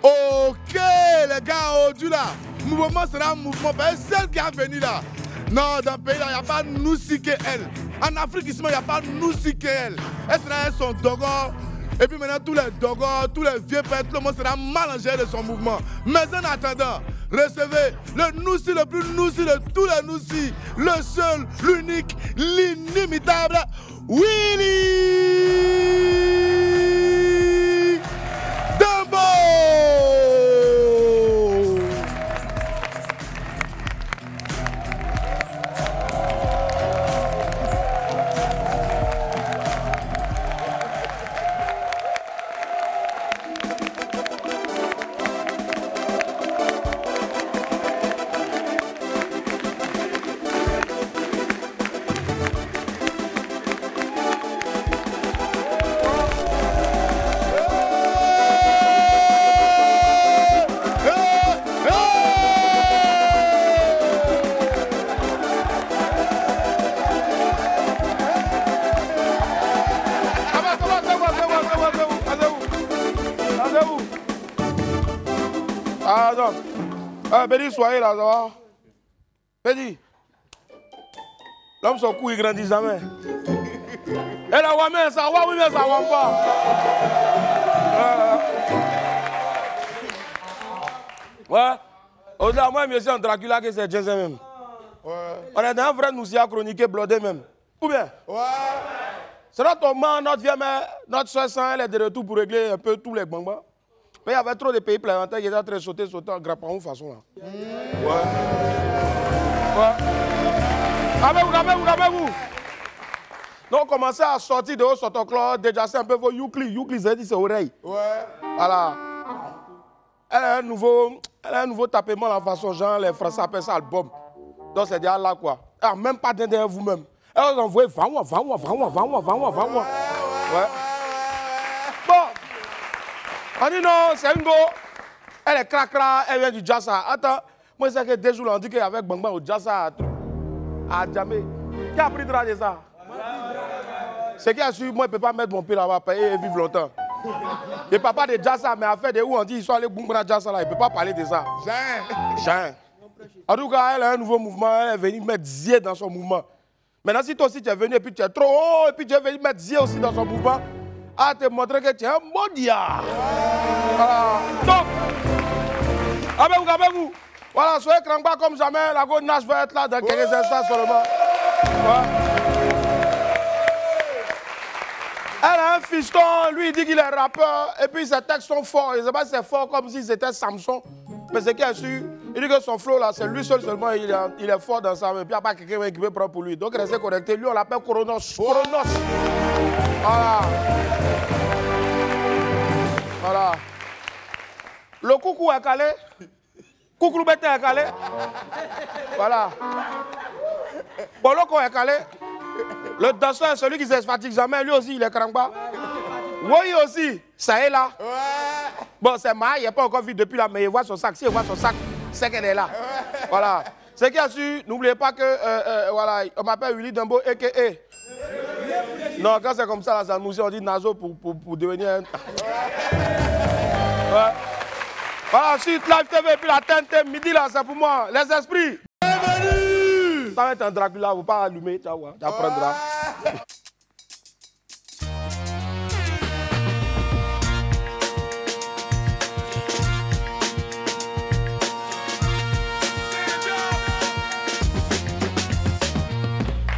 Ok, les gars, aujourd'hui là, mouvement sera un mouvement. C'est celle qui a venu là. Non, dans le pays là, il n'y a pas nous si que elle. En Afrique, ici, il n'y a pas nous si que elle. Elle sera son dogo. Et puis maintenant, tous les dogos, tous les vieux pères, tout le monde sera mélangé de son mouvement. Mais en attendant, recevez le noussi le plus noussi de tous les noussis. Le seul, l'unique, l'inimitable Willy Dembo. Ah non. Béni, soyez là, ça va. Béni. L'homme, son cou, il grandit jamais. Et la ouamé, ça va, oui, mais ça va pas. Ouais. Au-delà, moi, je suis en Dracula, que c'est Jason même. Ouais. On est dans un vrai nous y a chroniqué, blodé même. Ou bien? Ouais. C'est notre maman, notre vieille mère, notre soeur, elle est de retour pour régler un peu tous les bonbons. Mais il y avait trop de pays planétaires qui étaient en train de sauter en grappant de façon là. Ouais. Ouais. Calmez-vous. Donc, on commençait à sortir de haut, sortir clore, déjà c'est un peu vos Youkli, c'est dit c'est oreille. Ouais. Voilà. Elle a un nouveau tapement la façon, genre les Français appellent ça album. Donc c'est déjà là quoi. Alors, même pas derrière vous-même. Elle vous envoie, va-moi. Ouais. Bon. On dit non, c'est une go. Elle est cracra, elle vient du Jassa. Attends, moi c'est que des jours là, on dit qu'avec Bang Bang au Jassa à Djamé. Qui a pris de ça? C'est qui a su, moi je ne peux pas mettre mon pied là-bas et vivre longtemps. Le papa de Jassa, mais à faire de où on dit ils sont allés Bungra Jassa là, il ne peut pas parler de ça. Jean. En tout cas, elle a un nouveau mouvement, elle est venue mettre Zier dans son mouvement. Maintenant, si toi aussi tu es venu et puis tu es trop haut et puis tu es venu mettre Zier aussi dans son mouvement, à te montrer que tu es un modia. Voilà. Donc, abez-vous. Voilà, soyez crampés comme jamais. La Golden Nash va être là dans quelques instants seulement. Voilà. Elle a un fiston, lui il dit qu'il est rappeur, et puis ses textes sont forts. Je ne sais pas si c'est fort comme si c'était Samson. Mais c'est qu'il a su, il dit que son flow là, c'est lui seul seulement, il est fort dans ça, mais puis il n'y a pas quelqu'un qui peut prendre pour lui. Donc restez connectés. Lui on l'appelle Coronos. Voilà. Le coucou est calé. Coucou bête est calé. Voilà. Boloko est calé. Le danseur, celui qui ne se fatigue jamais, lui aussi il est cramba. Oui aussi, ça est là. Bon, c'est ma, il n'est pas encore vu depuis là, mais il voit son sac. Si il voit son sac, c'est qu'elle est là. Voilà. C'est qui a su, n'oubliez pas que, voilà, on m'appelle Willy Dembo, a.k.a. Non, quand c'est comme ça, là, ça nous dit Nazo pour devenir un... Ouais. Voilà, ensuite, Live TV, puis la TNT, midi là, c'est pour moi. Les esprits. Bienvenue. Ça va être un Dracula, il ne faut pas allumer, tu apprendras.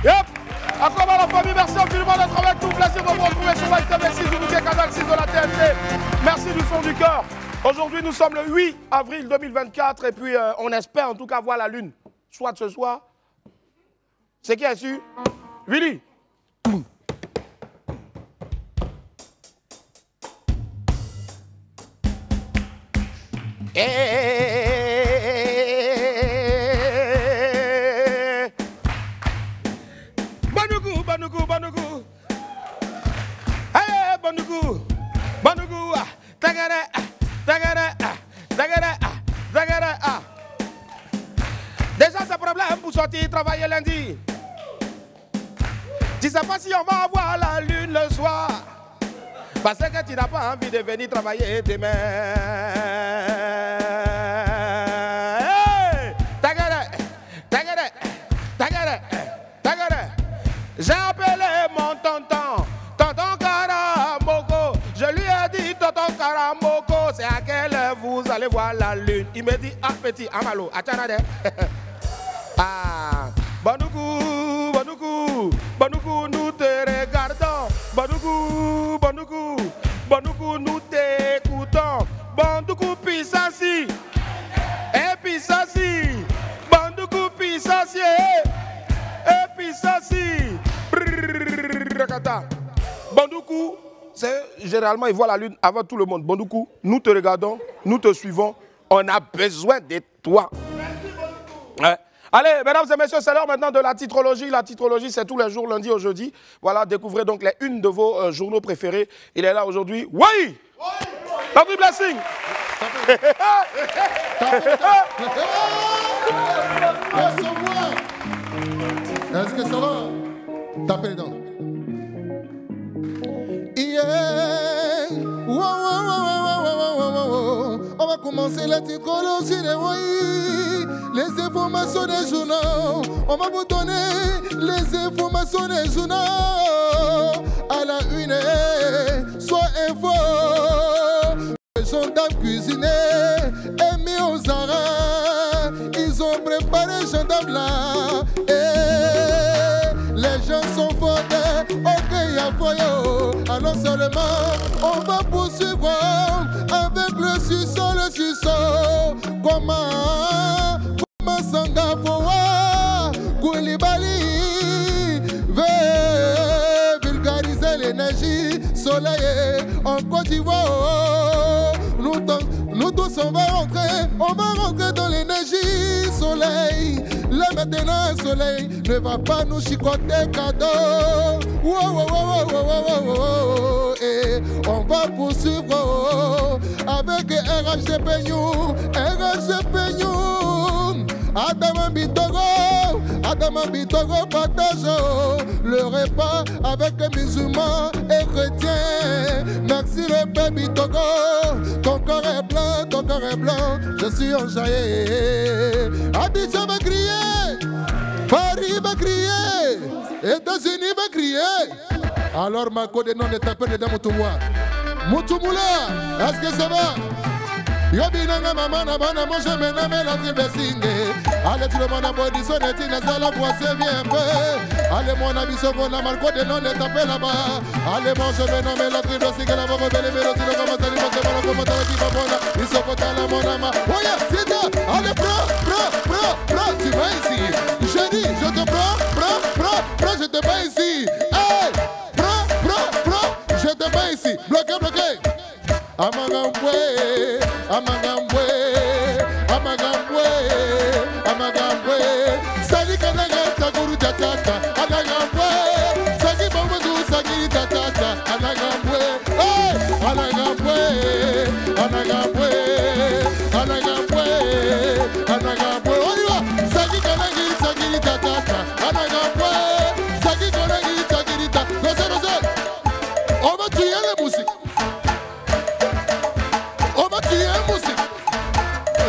Yep. Encore la famille, merci infiniment d'être avec nous. Plaisir de vous retrouver sur Live TV 6, unité canal 6 de la TNT. Merci du fond du cœur. Aujourd'hui, nous sommes le 8 avril 2024 et puis on espère en tout cas voir la lune. Soit ce soir. C'est qui est su? Willy. Banoukou. Hey, Banoukou. Tagara. Déjà, c'est problème pour sortir travailler lundi. Tu ne sais pas si on va avoir la lune le soir. Parce que tu n'as pas envie de venir travailler demain. c'est à quelle heure vous allez voir la lune? Il me dit, ah petit, amalo, achanade. Ah, Bandoukou, Bandoukou, Bandoukou, nous te regardons. Bandoukou, Bandoukou, Bandoukou, nous t'écoutons. Bandoukou, Pisasi, et Pisasi, Bandoukou, Pisasi, et Pisasi. Bandoukou, c'est généralement, il voit la lune avant tout le monde. Bandoukou, nous te regardons, nous te suivons. On a besoin de toi. Ouais. Allez, mesdames et messieurs, c'est l'heure maintenant de la titrologie. La titrologie, c'est tous les jours, lundi au jeudi. Voilà, découvrez donc les unes de vos journaux préférés. Il est là aujourd'hui. Oui! Papi Blessing! Est-ce que ça va? Tapez les dents. On va commencer la typologie des voyous, les informations des journaux. On va vous donner les informations des journaux. À la une, soit info. Les gendarmes cuisinés et mis aux arrêts. Ils ont préparé les gendarmes là. Et les gens sont fondés. Ok, y'a foyo. Alors seulement, on va poursuivre avec le suceau, comment Sanga Fowa, Koulibaly, veut vulgariser l'énergie, soleil en Côte d'Ivoire. Nous tous on va rentrer dans l'énergie, soleil. Là maintenant, soleil ne va pas nous chicoter cadeau. Et on va poursuivre avec RHGP New, Adama Bitogo partage le repas avec les musulmans et chrétiens. Merci le père Bitogo, ton corps est blanc, je suis enjaillé. Abidjan va crier, Paris va crier, États-Unis va crier. Alors ma code de nom est appelé dans Moutoumula, est-ce que ça va? Yobinanga maman na bana moi je me nomme la tribesingue. Allez tout le monde a body sonnetti na sala voici bien peu. Allez mon ami so on a marco de non est tapé là-bas. Allez moi je me nomme la tribesingue la voix belle mélodie le comment ça le comment qui va bona. Ils sont pas la mon ama. Oh yeah, c'est ça. Allez prends, tu vas ici. Je dis je te prends, je te mets ici. Hey, prends, je te mets ici. Bloqué. Amagambwe, Sali kanaga takuru tatata, Anagambwe, Sagi Bamadu, Sagi tatata, Anagambwe, on y va, Sagi kanagi, Sagi tatata, Anagambwe, Sagi kanagi, Sagi tatata, Rosé, on va tuer la musique.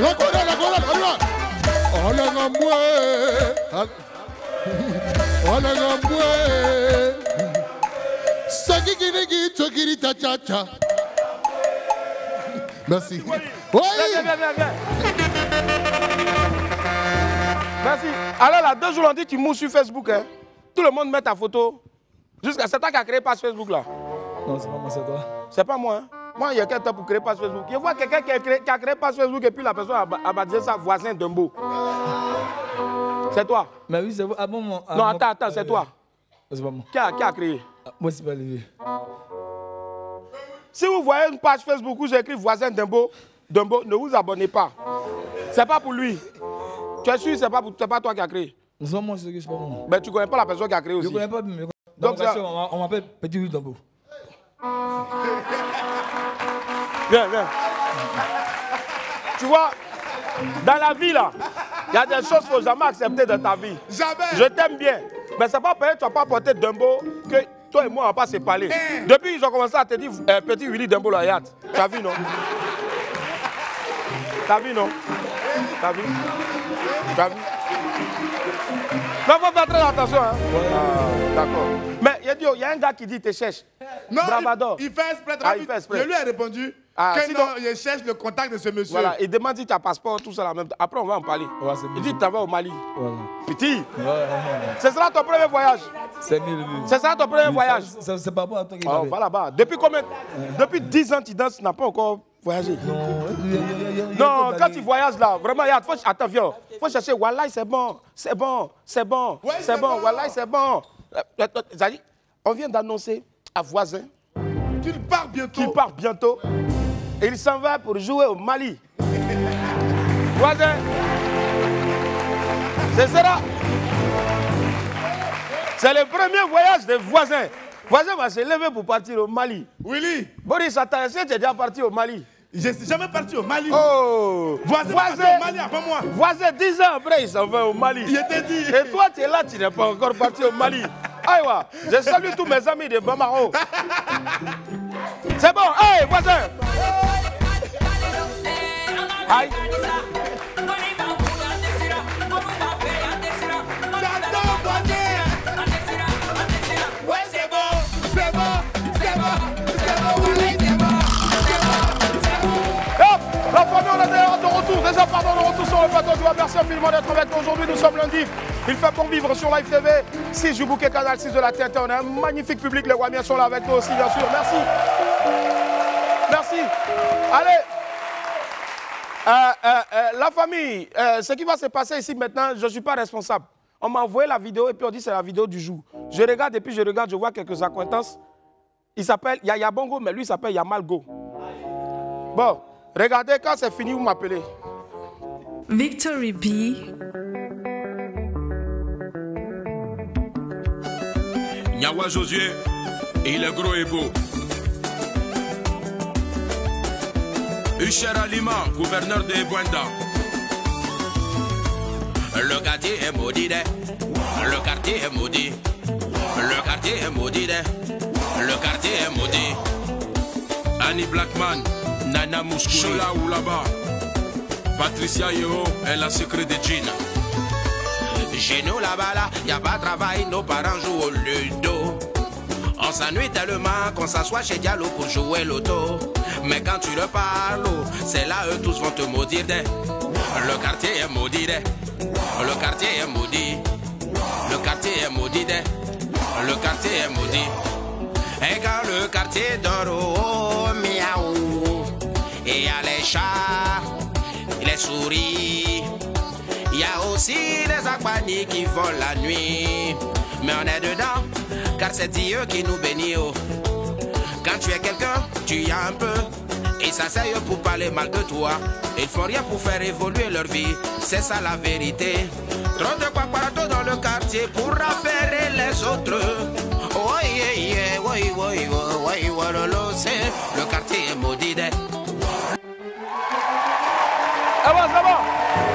La cola. Merci. Oui. Bien. Merci. Alors là, 2 jours, on dit que tu mousses sur Facebook. Hein. Tout le monde met ta photo. Jusqu'à c'est toi qui as créé page Facebook là. Non, c'est pas moi, c'est toi. C'est pas moi. Hein. Moi, il y a quelqu'un pour créer page Facebook. Je vois quelqu'un qui a créé page Facebook et puis la personne a baptisé ça voisin Dumbo. C'est toi. Mais oui, c'est vous. Ah bon, moi. Non, attends, c'est toi. C'est pas moi. Qui a créé? Moi, c'est pas lui. Si vous voyez une page Facebook où j'ai écrit voisin Dumbo, ne vous abonnez pas. C'est pas pour lui. Tu es sûr que c'est pas toi qui a créé? Non, moi, c'est pas moi. Mais tu connais pas la personne qui a créé aussi. Je connais pas, mais donc on m'appelle Petit Louis Dumbo. Viens. Tu vois, dans la vie là, il y a des choses qu'il ne faut jamais accepter dans ta vie. Jamais. Je t'aime bien. Mais c'est pas parce que tu n'as pas porté Dumbo que toi et moi on va pas se parler. Depuis qu'ils ont commencé à te dire Petit Willy Dumbo Loyat. Tu as vu non? T'as vu non? T'as vu? Non, faut faire très attention. Hein? D'accord. Mais il y a un gars qui dit te cherche. Non, Bravador. il fait exprès. Il fait exprès. Je lui ai répondu, Ah, Que sinon, non, je cherche le contact de ce monsieur. voilà, il demande si tu as passeport, tout ça en même temps. Après, on va en parler. Ouais, c'est Il dit que tu vas au Mali. Voilà. Petit, Ouais. ce sera ton premier voyage. C'est mieux. Ce sera ton premier voyage. C'est pas bon à toi qui Oh, va là-bas. Depuis combien? Depuis 10 ans, tu danses, tu n'as pas encore voyagé. Non, quand tu voyages là, vraiment, attends, viens. Il faut chercher, Wallahi, c'est bon, c'est bon, c'est bon, Ouais, c'est c'est bon, bon. Wallahi, c'est bon. C'est-à-dire, on vient d'annoncer à voisin Qu'il part bientôt. qu'il part bientôt et il s'en va pour jouer au Mali. Voisin, c'est ça. C'est le premier voyage des voisins. Voisin va se lever pour partir au Mali. Willy, Boris, attends, est-ce que tu es déjà parti au Mali? je ne suis jamais parti au Mali. Oh! Voisin, parti au Mali avant moi. Voisin, 10 ans après, il s'en va au Mali. Il était dit. Et toi, tu es là, tu n'es pas encore parti au Mali. Aïwa, je salue tous mes amis de Bamako. C'est bon, hey, voisin! Aïe! J'adore, voisin. Ouais, c'est bon, c'est bon, c'est bon, c'est bon, Willy, c'est bon, Hop, la famille, on est d'ailleurs de retour. Déjà, pardon, de retour sur le plateau. Je vous remercie infiniment d'être avec nous aujourd'hui. Nous sommes lundi. Il fait bon vivre sur Live TV. 6 du bouquet canal 6 de la TNT. On a un magnifique public. Les Wamiens sont là avec nous aussi, bien sûr. Merci. Merci. Allez. La famille, ce qui va se passer ici maintenant, je ne suis pas responsable. On m'a envoyé la vidéo et puis on dit c'est la vidéo du jour. Je regarde et puis je vois quelques accointances. Il s'appelle Yaya Bongo, mais lui il s'appelle Yamalgo. Bon, regardez, quand c'est fini, vous m'appelez. Victory B. Nyawa Josué, il est gros et beau. Usher Alima, gouverneur de Bwenda. Le quartier est maudit, le quartier est maudit, le quartier est maudit, le quartier est maudit. Annie Blackman, Nana Mouskouri, Chola Oulaba. Patricia Yeo est la secret de Gina. chez nous là-bas là, y a pas de travail, nos parents jouent au ludo. On s'ennuie tellement qu'on s'assoit chez Diallo pour jouer l'auto. Mais quand tu le parles, c'est là eux tous vont te maudire. Le quartier est maudit, le quartier est maudit, le quartier est maudit, le quartier est maudit. Et quand le quartier dort, oh, miaou, et y a les chats, les souris, il y a aussi les aquanies qui volent la nuit. Mais on est dedans, car c'est Dieu qui nous bénit. Oh. Quand tu es quelqu'un, tu y as un peu. Ils s'asseyent pour parler mal de toi. Ils font rien pour faire évoluer leur vie. C'est ça la vérité. Trop de paparato dans le quartier pour affairer les autres. Oh, yeah, yeah, ouais, ouais, ouais, ouais, c'est le quartier est maudit. Ça va, ça va,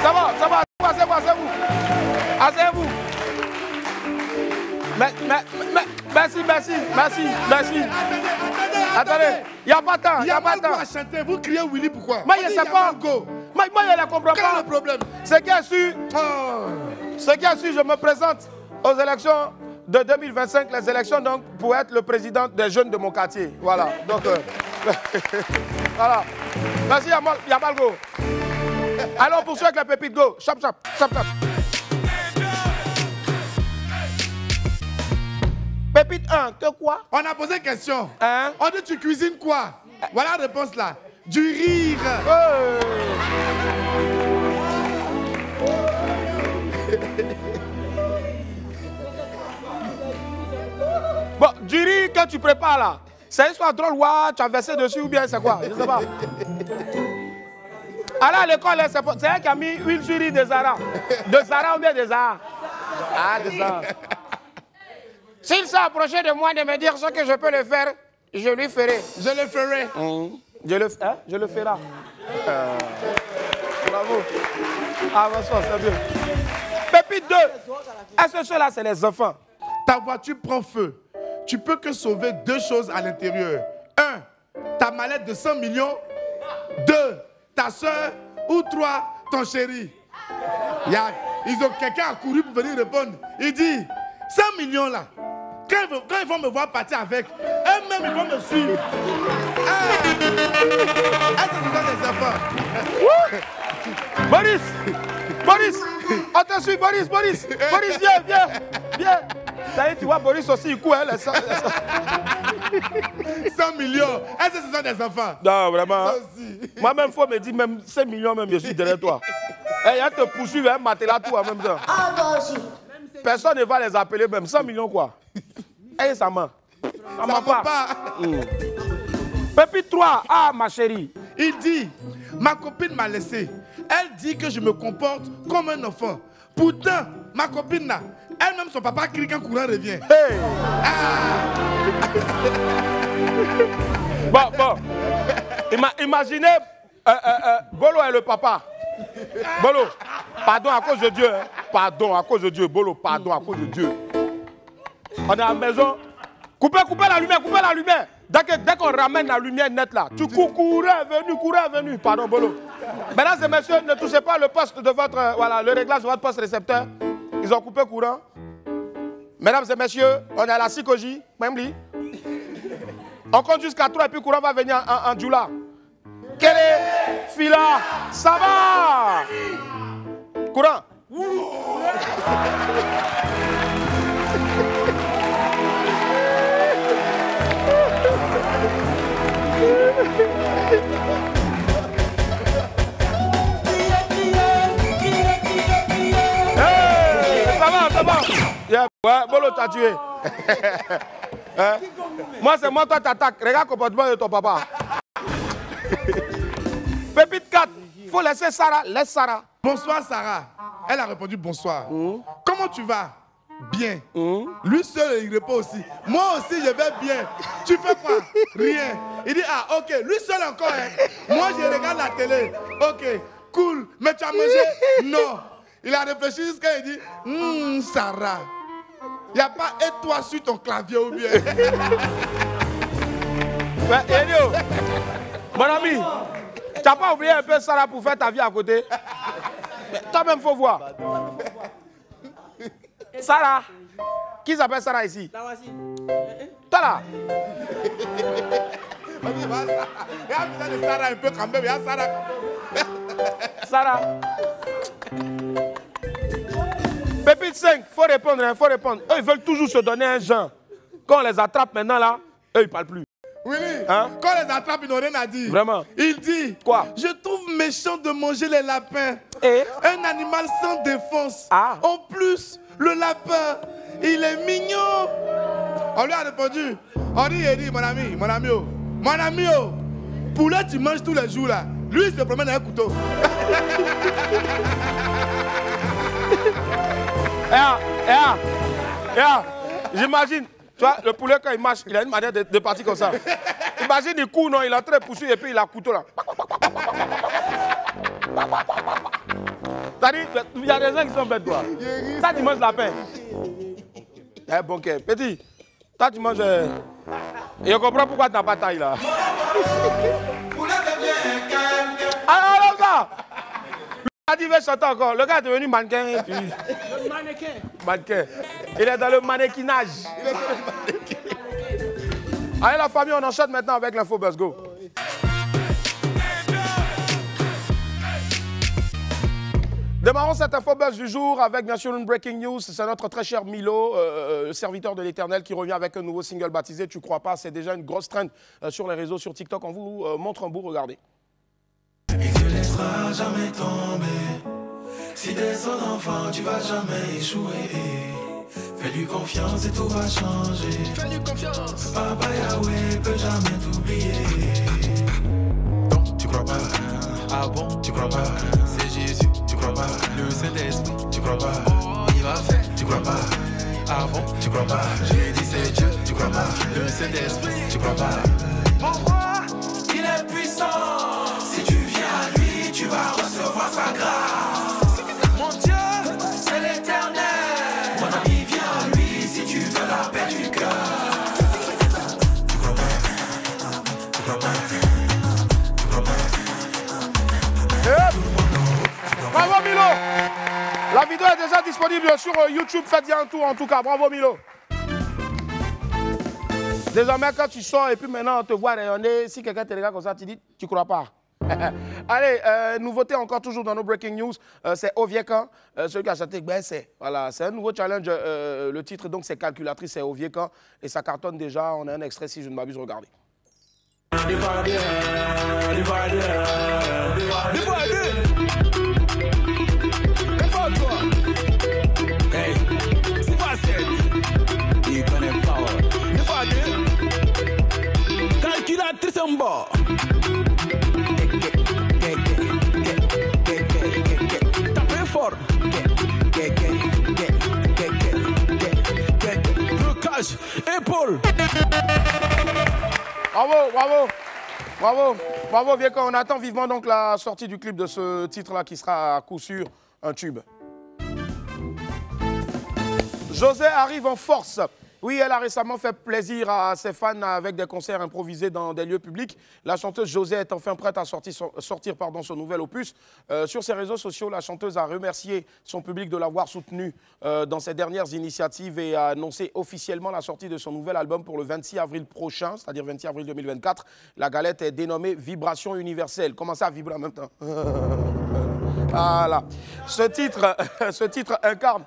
ça va, ça va, asseyez-vous, asseyez-vous. Merci, merci, merci, merci. Attendez, il n'y a pas de temps, il n'y a pas de temps. à chanter, vous criez Willy pourquoi? Moi, je ne sais pas. Moi, je ne comprends Quel est pas. le problème? Ce qui est sûr, je me présente aux élections de 2025, les élections donc pour être le président des jeunes de mon quartier. Voilà. Donc, voilà. Merci, Yamalgo. Alors, pour ceux avec la pépite, go. Chap, chap, chap, chap. Pépite 1, que quoi? On a posé une question. Hein? On dit tu cuisines quoi? Voilà la réponse là. Du rire. Bon, du riz que tu prépares là, c'est une histoire drôle, ouais, tu as versé dessus ou bien c'est quoi? Je ne sais pas. Alors à l'école, c'est elle qui a mis huile sur riz de Zara. De Zara ou bien de Zara? Ah, de Zara. S'il s'est approché de moi de me dire ce que je peux le faire, je lui ferai. Je le ferai. Je le ferai. Bravo. Ah, ma soeur, c'est bien. Pépite 2. Est-ce que ceux-là, c'est les enfants? Ta voiture prend feu. Tu peux que sauver deux choses à l'intérieur. 1. Ta mallette de 100 millions. 2. Ta soeur. Ou 3. Ton chéri. Quelqu'un a couru pour venir répondre. Il dit, 100 millions là, quand ils vont me voir partir avec, eux-mêmes ils vont me suivre. Est-ce que ce sont des enfants? Boris! Boris! On te suit, Boris, Boris! Boris, viens, viens, viens! Ça y est, tu vois, Boris aussi, il court, hein, les 100 millions. Est-ce que ce sont des enfants? Non, vraiment. Moi-même, il faut me dire, même 5 millions, même, je suis derrière toi. Et il y a te poursuivre, un matelas, tout en même temps. Ah, toi aussi. Personne ne va les appeler, même 100 millions, quoi. Et ça ment. Ça ment pas. Pépite 3, ah, ma chérie. Il dit, ma copine m'a laissé. Elle dit que je me comporte comme un enfant. Pourtant, ma copine là, elle-même son papa crie quand courant revient. Hey. Bon. Imaginez, Bolo est le papa. Bolo, pardon à cause de Dieu. Hein. Pardon à cause de Dieu. Bolo, pardon à cause de Dieu. On est à la maison. Coupez la lumière. Dès qu'on ramène la lumière nette là, tu courais venu. Pardon, Bolo. Mesdames et messieurs, ne touchez pas le poste de votre, voilà, le réglage de votre poste récepteur. Ils ont coupé courant. Mesdames et messieurs, on est à la psychologie, même lui. On compte jusqu'à 3 et puis courant va venir en djoula. Quel est Fila? Ça va? Courant. Ça va. Yeah. Ouais, Bolo t'a tué. Hein? Moi, c'est moi, toi, t'attaques. Regarde le comportement de ton papa. Pépite 4, il faut laisser Sarah. Laisse Sarah. Bonsoir, Sarah. Elle a répondu bonsoir. Comment tu vas? Bien. Lui seul, il répond aussi. Moi aussi, je vais bien. Tu fais quoi? Rien. Il dit, ah, ok. Lui seul encore. Hein. Moi, je regarde la télé. Ok, cool. Mais tu as mangé? Non. Il a réfléchi jusqu'à il dit, Sarah, il n'y a pas et toi sur ton clavier ou bien? Ouais, Elio, mon ami, tu n'as pas oublié un peu Sarah pour faire ta vie à côté? Toi-même, il faut voir. Sarah, qui s'appelle Sarah ici? Toi là. Il y a besoin de Sarah un peu quand même. Il y a Sarah. Sarah. Pépite 5, faut répondre, hein, faut répondre. Eux, ils veulent toujours se donner un genre. Quand on les attrape maintenant là, eux, ils parlent plus. Willy, hein? Quand on les attrape, ils n'ont rien à dire. Vraiment? Il dit, quoi? Je trouve méchant de manger les lapins. Et? Un animal sans défense. Ah. En plus, le lapin, il est mignon. On lui a répondu, on dit, mon ami, poulet tu manges tous les jours là. Lui, il se promène avec un couteau. J'imagine, tu vois, le poulet quand il marche, il a une manière de partir comme ça. Imagine, il court, non, il est en train de poursuivre et puis il a un couteau là. C'est-à-dire, il y a des gens qui sont bêtes, toi. Ça, tu manges la pain. Eh, bon, okay. Petit, toi, tu manges. Et je comprends pourquoi tu n'as pas de taille là. Alors là, le gars dit, il va chanter encore. Le gars est devenu mannequin. Le mannequin. Il est dans le mannequinage. Allez, la famille, on enchaîne maintenant avec l'info Buzz Go. Démarrons cette info buzz du jour avec bien sûr une breaking news. C'est notre très cher Milo, le serviteur de l'Éternel, qui revient avec un nouveau single baptisé Tu crois pas. C'est déjà une grosse trend sur les réseaux, sur TikTok. On vous montre un bout, regardez. Il te laissera jamais tomber. Si t'es son enfant, tu vas jamais échouer. Fais-lui confiance et tout va changer. Fais-lui confiance. Papa Yahweh peut jamais t'oublier. Donc tu crois pas? Ah bon? Tu crois pas? C'est Jésus. Tu crois pas? Le Saint-Esprit. Tu crois pas? Il va faire. Tu crois pas? Ah bon? Tu crois pas? J'ai dit c'est Dieu. Tu crois pas? Le Saint-Esprit. Tu crois pas? Pourquoi? Il est puissant. Si tu viens à lui, tu vas recevoir sa grâce. Mon Dieu, c'est l'Éternel. Mon ami, viens à lui si tu veux la paix du cœur. Tu crois pas? Tu crois pas? Tu crois pas? Bravo Milo. La vidéo est déjà disponible sur YouTube. Faites-y un tour en tout cas. Bravo Milo. Désormais, quand tu sors et puis maintenant on te voit rayonner, si quelqu'un te regarde comme ça, tu dis, tu crois pas. Allez, nouveauté encore toujours dans nos breaking news, c'est Oviekan, celui qui a chanté Gbese. Voilà, c'est un nouveau challenge. Le titre donc c'est Calculatrice, c'est Oviekan et ça cartonne déjà. On a un extrait si je ne m'abuse, regardez. Calculatrice en bas. Tapez fort. Blocage, épaule. Bravo, bravo, bravo, bravo Oviekan. On attend vivement donc la sortie du clip de ce titre-là qui sera à coup sûr un tube. José arrive en force. Oui, elle a récemment fait plaisir à ses fans avec des concerts improvisés dans des lieux publics. La chanteuse José est enfin prête à sortir son nouvel opus. Sur ses réseaux sociaux, la chanteuse a remercié son public de l'avoir soutenue dans ses dernières initiatives et a annoncé officiellement la sortie de son nouvel album pour le 26 avril prochain, c'est-à-dire 26 avril 2024. La galette est dénommée Vibration Universelle. Comment ça, vibrer en même temps? Voilà. Ce titre incarne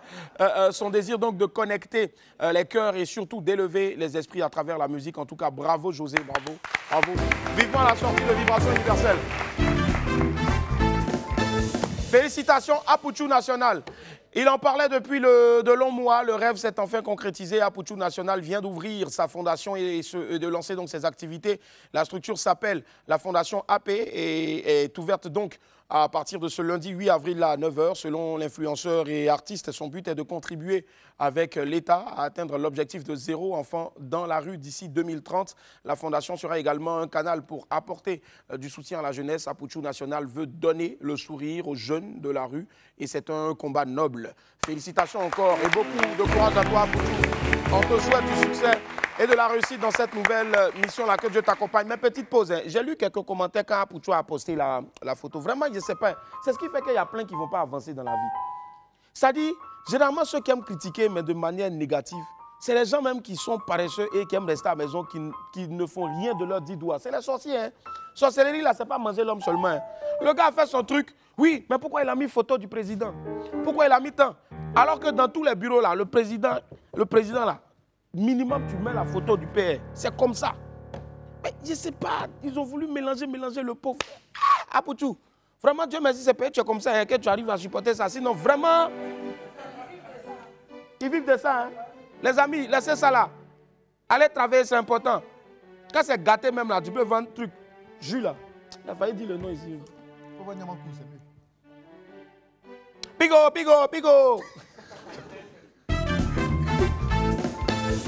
son désir donc de connecter les cœurs et surtout d'élever les esprits à travers la musique. En tout cas, bravo José, bravo, bravo. Vivement la sortie de Vibration Universelle. Félicitations à Puchu National. Il en parlait depuis de longs mois. Le rêve s'est enfin concrétisé. Puchu National vient d'ouvrir sa fondation et de lancer donc ses activités. La structure s'appelle la Fondation AP et est ouverte donc à partir de ce lundi 8 avril à 9 h. Selon l'influenceur et artiste, son but est de contribuer avec l'État à atteindre l'objectif de 0 enfant dans la rue d'ici 2030. La Fondation sera également un canal pour apporter du soutien à la jeunesse. Puchu National veut donner le sourire aux jeunes de la rue et c'est un combat noble. Félicitations encore et beaucoup de courage à toi, Puchu. On te souhaite du succès et de la réussite dans cette nouvelle mission-là. Que Dieu t'accompagne. Mais petite pause, hein. J'ai lu quelques commentaires quand Puchu a posté la photo. Vraiment, je ne sais pas. C'est ce qui fait qu'il y a plein qui ne vont pas avancer dans la vie. Ça dit, généralement, ceux qui aiment critiquer, mais de manière négative, c'est les gens même qui sont paresseux et qui aiment rester à la maison, qui ne font rien de leurs 10 doigts. C'est les sorciers. Hein. Sorcellerie, là, ce n'est pas manger l'homme seulement. Hein. Le gars a fait son truc. Oui, mais pourquoi il a mis photo du président? Pourquoi il a mis tant? Alors que dans tous les bureaux, là, le président là, minimum, tu mets la photo du père. C'est comme ça. Mais je ne sais pas, ils ont voulu mélanger le pauvre. Ah, Puchu, vraiment, Dieu merci, c'est payé, tu es comme ça, hein, que tu arrives à supporter ça. Sinon, vraiment, ils vivent de ça. Hein. Les amis, laissez ça là. Allez travailler, c'est important. Quand c'est gâté même là, tu peux vendre truc. Jus là. Il a failli dire le nom ici. Faut voir Niamankou, c'est mieux. Pigo, pigo, pigo.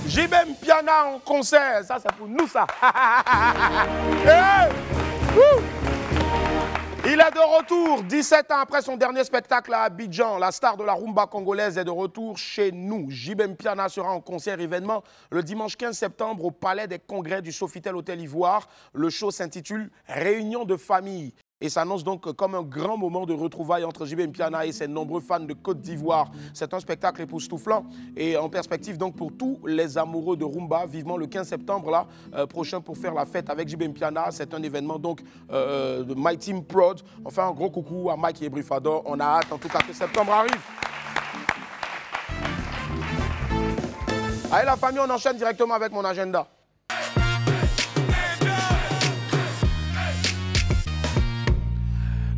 JB Mpiana en concert. Ça, c'est pour nous, ça. Hey! Il est de retour, 17 ans après son dernier spectacle à Abidjan. La star de la rumba congolaise est de retour chez nous. JB Mpiana sera en concert événement le dimanche 15 septembre au Palais des Congrès du Sofitel Hôtel Ivoire. Le show s'intitule « Réunion de famille ». Et s'annonce donc comme un grand moment de retrouvailles entre JB Mpiana et ses nombreux fans de Côte d'Ivoire. C'est un spectacle époustouflant et en perspective donc pour tous les amoureux de rumba. Vivement le 15 septembre là, prochain pour faire la fête avec JB Mpiana. C'est un événement donc de My Team Prod. On fait un gros coucou à Mike et Brifador. On a hâte en tout cas que septembre arrive. Allez la famille, on enchaîne directement avec mon agenda.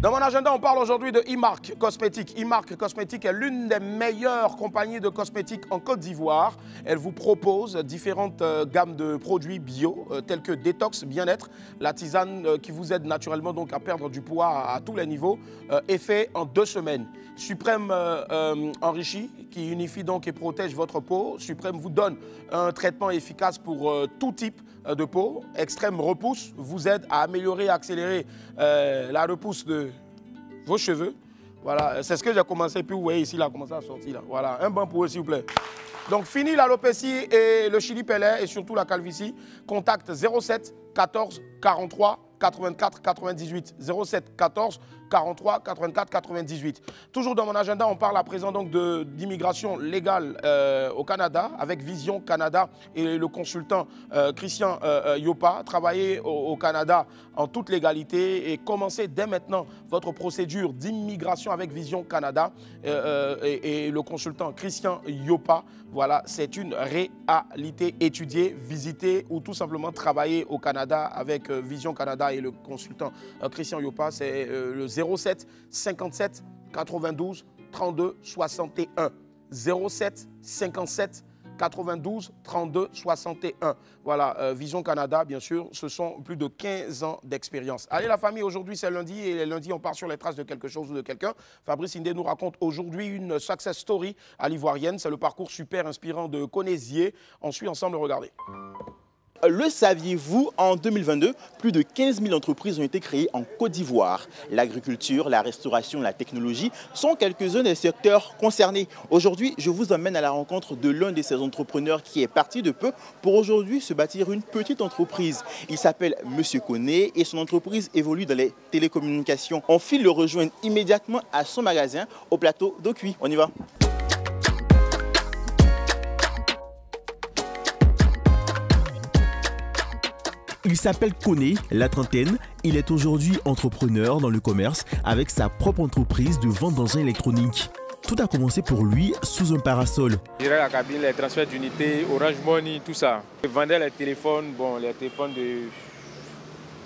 Dans mon agenda, on parle aujourd'hui de E-Mark Cosmétiques. E-Mark Cosmétiques est l'une des meilleures compagnies de cosmétiques en Côte d'Ivoire. Elle vous propose différentes gammes de produits bio, tels que Détox, Bien-être, la tisane qui vous aide naturellement donc à perdre du poids à tous les niveaux, est fait en 2 semaines. Suprême enrichi, qui unifie donc et protège votre peau. Suprême vous donne un traitement efficace pour tout type de peau. Extrême repousse vous aide à améliorer et accélérer la repousse de vos cheveux. Voilà, c'est ce que j'ai commencé. Puis vous voyez ici, il a commencé à sortir. Là. Voilà, un banc pour eux, s'il vous plaît. Donc, fini l'alopécie et le chili pellet et surtout la calvitie. Contact 07 14 43 84 98. 07 14 43 84 98. Toujours dans mon agenda, on parle à présent donc d'immigration légale au Canada avec Vision Canada et le consultant Christian Yopa. Travaillez au Canada en toute légalité et commencez dès maintenant votre procédure d'immigration avec Vision Canada et le consultant Christian Yopa. Voilà, c'est une réalité. Étudier, visiter ou tout simplement travailler au Canada avec Vision Canada et le consultant Christian Yopa. C'est le 07 57 92 32 61. 07 57 92 32 61. Voilà, Vision Canada, bien sûr, ce sont plus de 15 ans d'expérience. Allez la famille, aujourd'hui c'est lundi et les lundis on part sur les traces de quelque chose ou de quelqu'un. Fabrice Indé nous raconte aujourd'hui une success story à l'ivoirienne. C'est le parcours super inspirant de Conézier. On suit ensemble, regardez. Le saviez-vous, en 2022, plus de 15 000 entreprises ont été créées en Côte d'Ivoire. L'agriculture, la restauration, la technologie sont quelques-uns des secteurs concernés. Aujourd'hui, je vous emmène à la rencontre de l'un de ces entrepreneurs qui est parti de peu pour aujourd'hui se bâtir une petite entreprise. Il s'appelle Monsieur Koné et son entreprise évolue dans les télécommunications. On file le rejoindre immédiatement à son magasin au plateau d'Okui. On y va. Il s'appelle Koné, la trentaine. Il est aujourd'hui entrepreneur dans le commerce avec sa propre entreprise de vente d'engins électroniques. Tout a commencé pour lui sous un parasol. Gérer la cabine, les transferts d'unités, Orange Money, tout ça. Je vendais les téléphones, les téléphones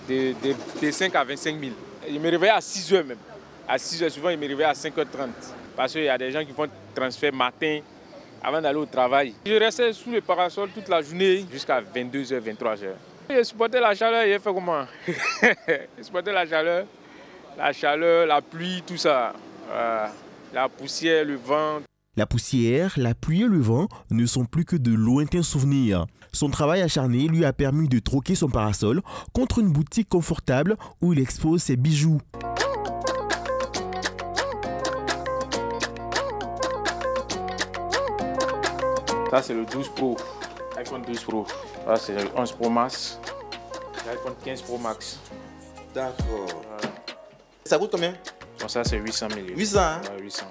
de 5 à 25 000. Je me réveillais à 6 h même. À 6 h souvent, je me réveillais à 5 h 30. Parce qu'il y a des gens qui font transfert matin avant d'aller au travail. Je restais sous le parasol toute la journée jusqu'à 22 h, 23 h. J'ai supporté la chaleur, j'ai fait comment? J'ai supporté la chaleur, la pluie, tout ça. La poussière, le vent. La poussière, la pluie et le vent ne sont plus que de lointains souvenirs. Son travail acharné lui a permis de troquer son parasol contre une boutique confortable où il expose ses bijoux. Ça, c'est le 12 Pro. iPhone 12 Pro. Ça, c'est le 11 Pro Max. L'iPhone 15 Pro Max. D'accord. Ça coûte combien? Bon, ça, c'est 800 000. 800 hein? Ouais, 800.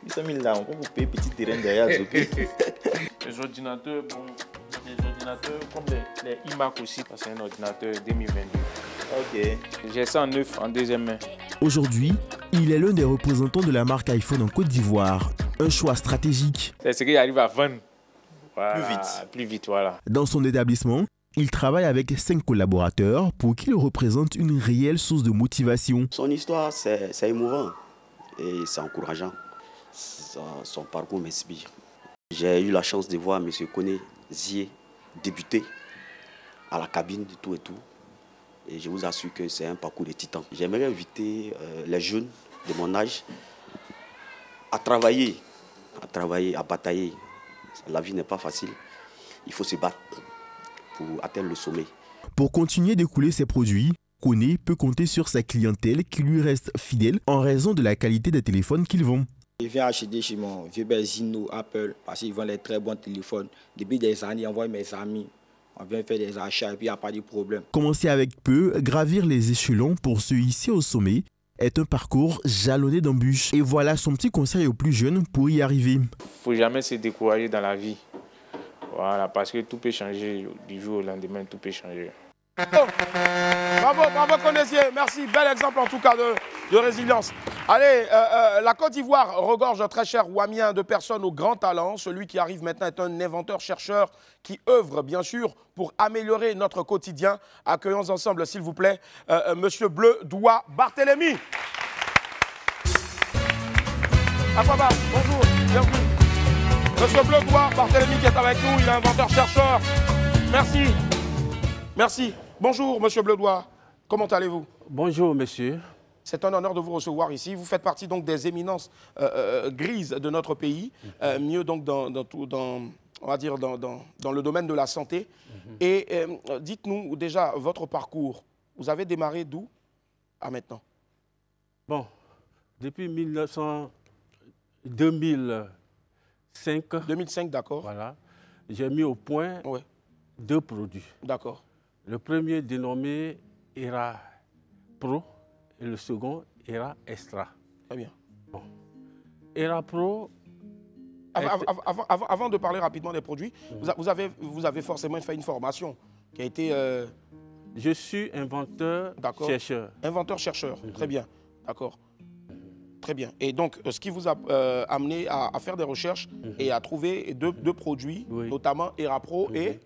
800 000 là, on peut vous payer petit terrain derrière. Les ordinateurs, comme les iMac aussi, c'est un ordinateur 2022. Ok. J'ai ça en neuf, en deuxième main. Aujourd'hui, il est l'un des représentants de la marque iPhone en Côte d'Ivoire. Un choix stratégique. C'est ce qu'il arrive à vendre. Voilà, plus vite, voilà. Dans son établissement, il travaille avec 5 collaborateurs pour qui il représente une réelle source de motivation. Son histoire, c'est émouvant et c'est encourageant. Son parcours m'inspire. J'ai eu la chance de voir M. Conézier débuter à la cabine de tout et tout. Et je vous assure que c'est un parcours de titan. J'aimerais inviter les jeunes de mon âge à travailler, à batailler. La vie n'est pas facile. Il faut se battre pour atteindre le sommet. Pour continuer d'écouler ses produits, Koné peut compter sur sa clientèle qui lui reste fidèle en raison de la qualité des téléphones qu'il vend. Je viens acheter chez mon vieux père Zino, Apple, parce qu'ils vendent les très bons téléphones. Depuis des années, j'envoie mes amis. On vient faire des achats et puis il n'y a pas de problème. Commencer avec peu, gravir les échelons pour se hisser au sommet est un parcours jalonné d'embûches. Et voilà son petit conseil aux plus jeunes pour y arriver. Il ne faut jamais se décourager dans la vie. Voilà, parce que tout peut changer du jour au lendemain, tout peut changer. Oh. Bravo Conézier, merci, bel exemple en tout cas de résilience. Allez, la Côte d'Ivoire regorge, très cher Ouamien, de personnes au grand talent. Celui qui arrive maintenant est un inventeur-chercheur qui œuvre bien sûr pour améliorer notre quotidien. Accueillons ensemble, s'il vous plaît, Monsieur Bleu Doua Barthélémy. Afaba, bonjour, bienvenue. Monsieur Bleu Doua Barthélémy qui est avec nous, il est inventeur-chercheur. Merci. Merci. Bonjour, Monsieur Bleu Doua. Comment allez-vous? Bonjour, monsieur. C'est un honneur de vous recevoir ici. Vous faites partie donc des éminences grises de notre pays, mieux donc on va dire dans le domaine de la santé. Et dites-nous déjà votre parcours. Vous avez démarré d'où à maintenant? Bon, depuis 2005. 2005, d'accord. Voilà. J'ai mis au point 2 produits. D'accord. Le premier dénommé ERA Pro et le second ERA Extra. Très bien. Bon. ERA Pro... Avant de parler rapidement des produits, vous avez forcément fait une formation qui a été... Je suis inventeur-chercheur. Inventeur-chercheur, très bien. D'accord. Très bien. Et donc, ce qui vous a amené à faire des recherches et à trouver deux produits, notamment ERA Pro et...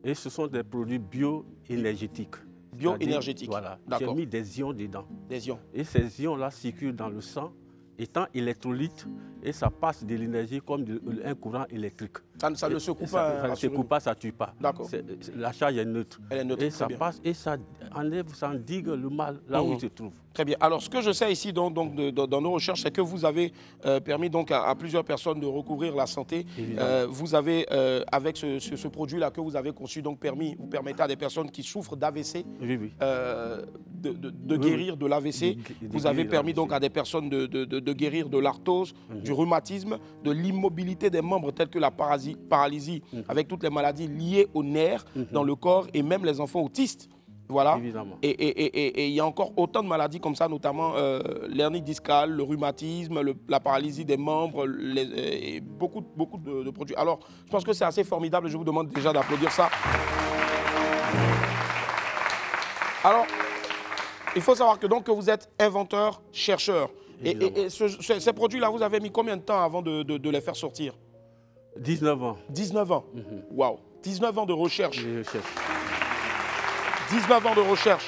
Et ce sont des produits bio-énergétiques. Bio-énergétiques. Voilà. J'ai mis des ions dedans. Des ions. Et ces ions-là circulent dans le sang, étant électrolytes, et ça passe de l'énergie comme un courant électrique. Ça ne secoue pas. Ça ne secoue pas, ça ne tue pas. D'accord. La charge est neutre. Elle est neutre. Et ça passe, et ça enlève, ça endigue le mal là où il se trouve. Très bien. Alors, ce que je sais ici dans nos recherches, c'est que vous avez permis donc à plusieurs personnes de recouvrir la santé. Vous avez, avec ce produit-là que vous avez conçu, donc vous permettez à des personnes qui souffrent d'AVC de guérir de l'AVC. Vous avez permis donc à des personnes de guérir de l'arthrose, du rhumatisme, de l'immobilité des membres tels que la paralysie, avec toutes les maladies liées aux nerfs dans le corps et même les enfants autistes. Voilà. Évidemment. Et il y a encore autant de maladies comme ça, notamment l'hernie discale, le rhumatisme, la paralysie des membres, et beaucoup de produits. Alors, je pense que c'est assez formidable. Je vous demande déjà d'applaudir ça. Alors, il faut savoir que vous êtes inventeur, chercheur. Et ces produits-là, vous avez mis combien de temps avant de les faire sortir? 19 ans. 19 ans. Waouh. 19 ans de recherche. 19 ans de recherche.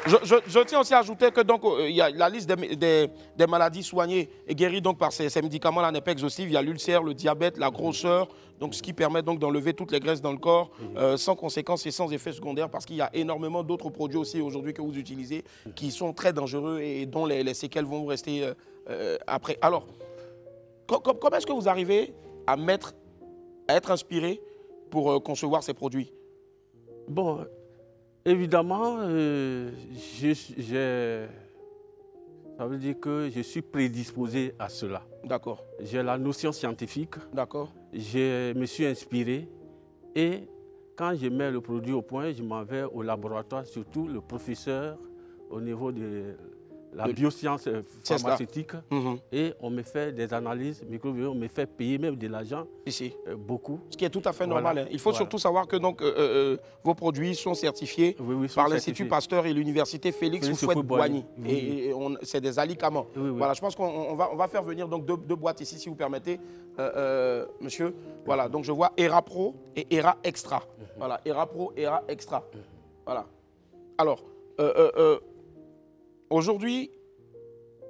Je tiens aussi à ajouter que donc il y a la liste des maladies soignées et guéries donc par ces médicaments-là n'est pas exhaustive. Il y a l'ulcère, le diabète, la grosseur, donc ce qui permet donc d'enlever toutes les graisses dans le corps sans conséquences et sans effets secondaires, parce qu'il y a énormément d'autres produits aussi aujourd'hui que vous utilisez qui sont très dangereux et dont les séquelles vont vous rester après. Alors, comment est-ce que vous arrivez à être inspiré pour concevoir ces produits? Bon, évidemment, ça veut dire que je suis prédisposé à cela. D'accord. J'ai la notion scientifique. D'accord. Je me suis inspiré et quand je mets le produit au point, je m'en vais au laboratoire, surtout le professeur au niveau de la bioscience pharmaceutique, et on me fait des analyses microbiologiques, on me fait payer même de l'argent, beaucoup. Ce qui est tout à fait normal. Hein. Il faut surtout savoir que donc, vos produits sont certifiés par l'Institut Pasteur et l'Université Félix Houphouët-Boigny. Et c'est des alicaments. Voilà, je pense qu'on va faire venir donc deux boîtes ici, si vous permettez, monsieur. Voilà, donc je vois ERA Pro et ERA Extra. Voilà, ERA Pro, ERA Extra. Voilà. Alors, aujourd'hui,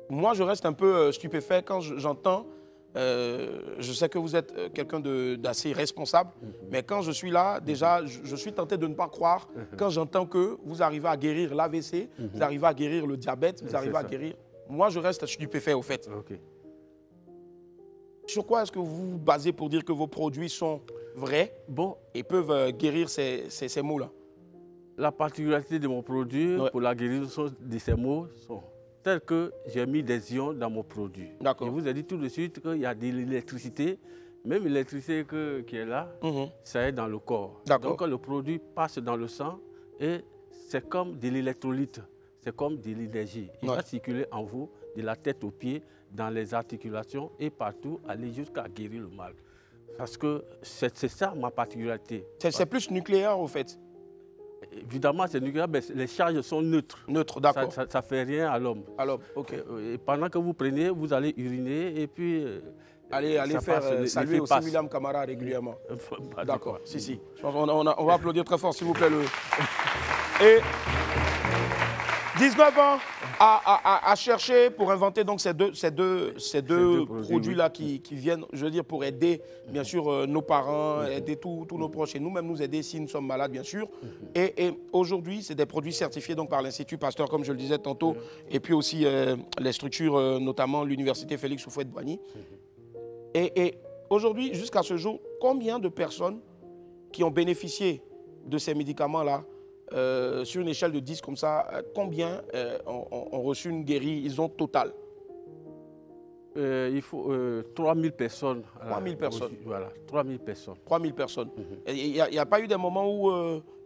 moi, je reste un peu stupéfait quand j'entends, je sais que vous êtes quelqu'un d'assez responsable, mais quand je suis là, déjà, je suis tenté de ne pas croire quand j'entends que vous arrivez à guérir l'AVC, vous arrivez à guérir le diabète, vous arrivez à guérir... Moi, je reste stupéfait, au fait. Sur quoi est-ce que vous vous basez pour dire que vos produits sont vrais et peuvent guérir ces maux-là? La particularité de mon produit pour la guérison de ces maux sont telles que j'ai mis des ions dans mon produit. Je vous ai dit tout de suite qu'il y a de l'électricité, même l'électricité qui est là, ça est dans le corps. Donc le produit passe dans le sang et c'est comme de l'électrolyte, c'est comme de l'énergie. Il va circuler en vous, de la tête aux pieds, dans les articulations et partout, aller jusqu'à guérir le mal. Parce que c'est ça ma particularité. C'est plus nucléaire, au fait. Évidemment, c'est nucléaire, mais les charges sont neutres. Neutres, d'accord. Ça ne fait rien à l'homme. À l'homme, ok. Et pendant que vous prenez, vous allez uriner et puis... Allez faire saluer aussi William Camara régulièrement. D'accord, si. On va applaudir très fort, s'il vous plaît. Et 19 ans à chercher pour inventer donc ces deux produits-là qui viennent, je veux dire, pour aider, bien sûr, nos parents, aider tous nos proches et nous-mêmes nous aider si nous sommes malades, bien sûr. Et aujourd'hui, c'est des produits certifiés donc, par l'Institut Pasteur, comme je le disais tantôt, et puis aussi les structures, notamment l'Université Félix Houphouët-Boigny. Et aujourd'hui, jusqu'à ce jour, combien de personnes qui ont bénéficié de ces médicaments-là, sur une échelle de 10 comme ça, combien ont reçu une guérison totale? Il faut 3000 personnes. 3000 personnes. Voilà, 3000 personnes. 3000 personnes. Il n'y a pas eu des moments où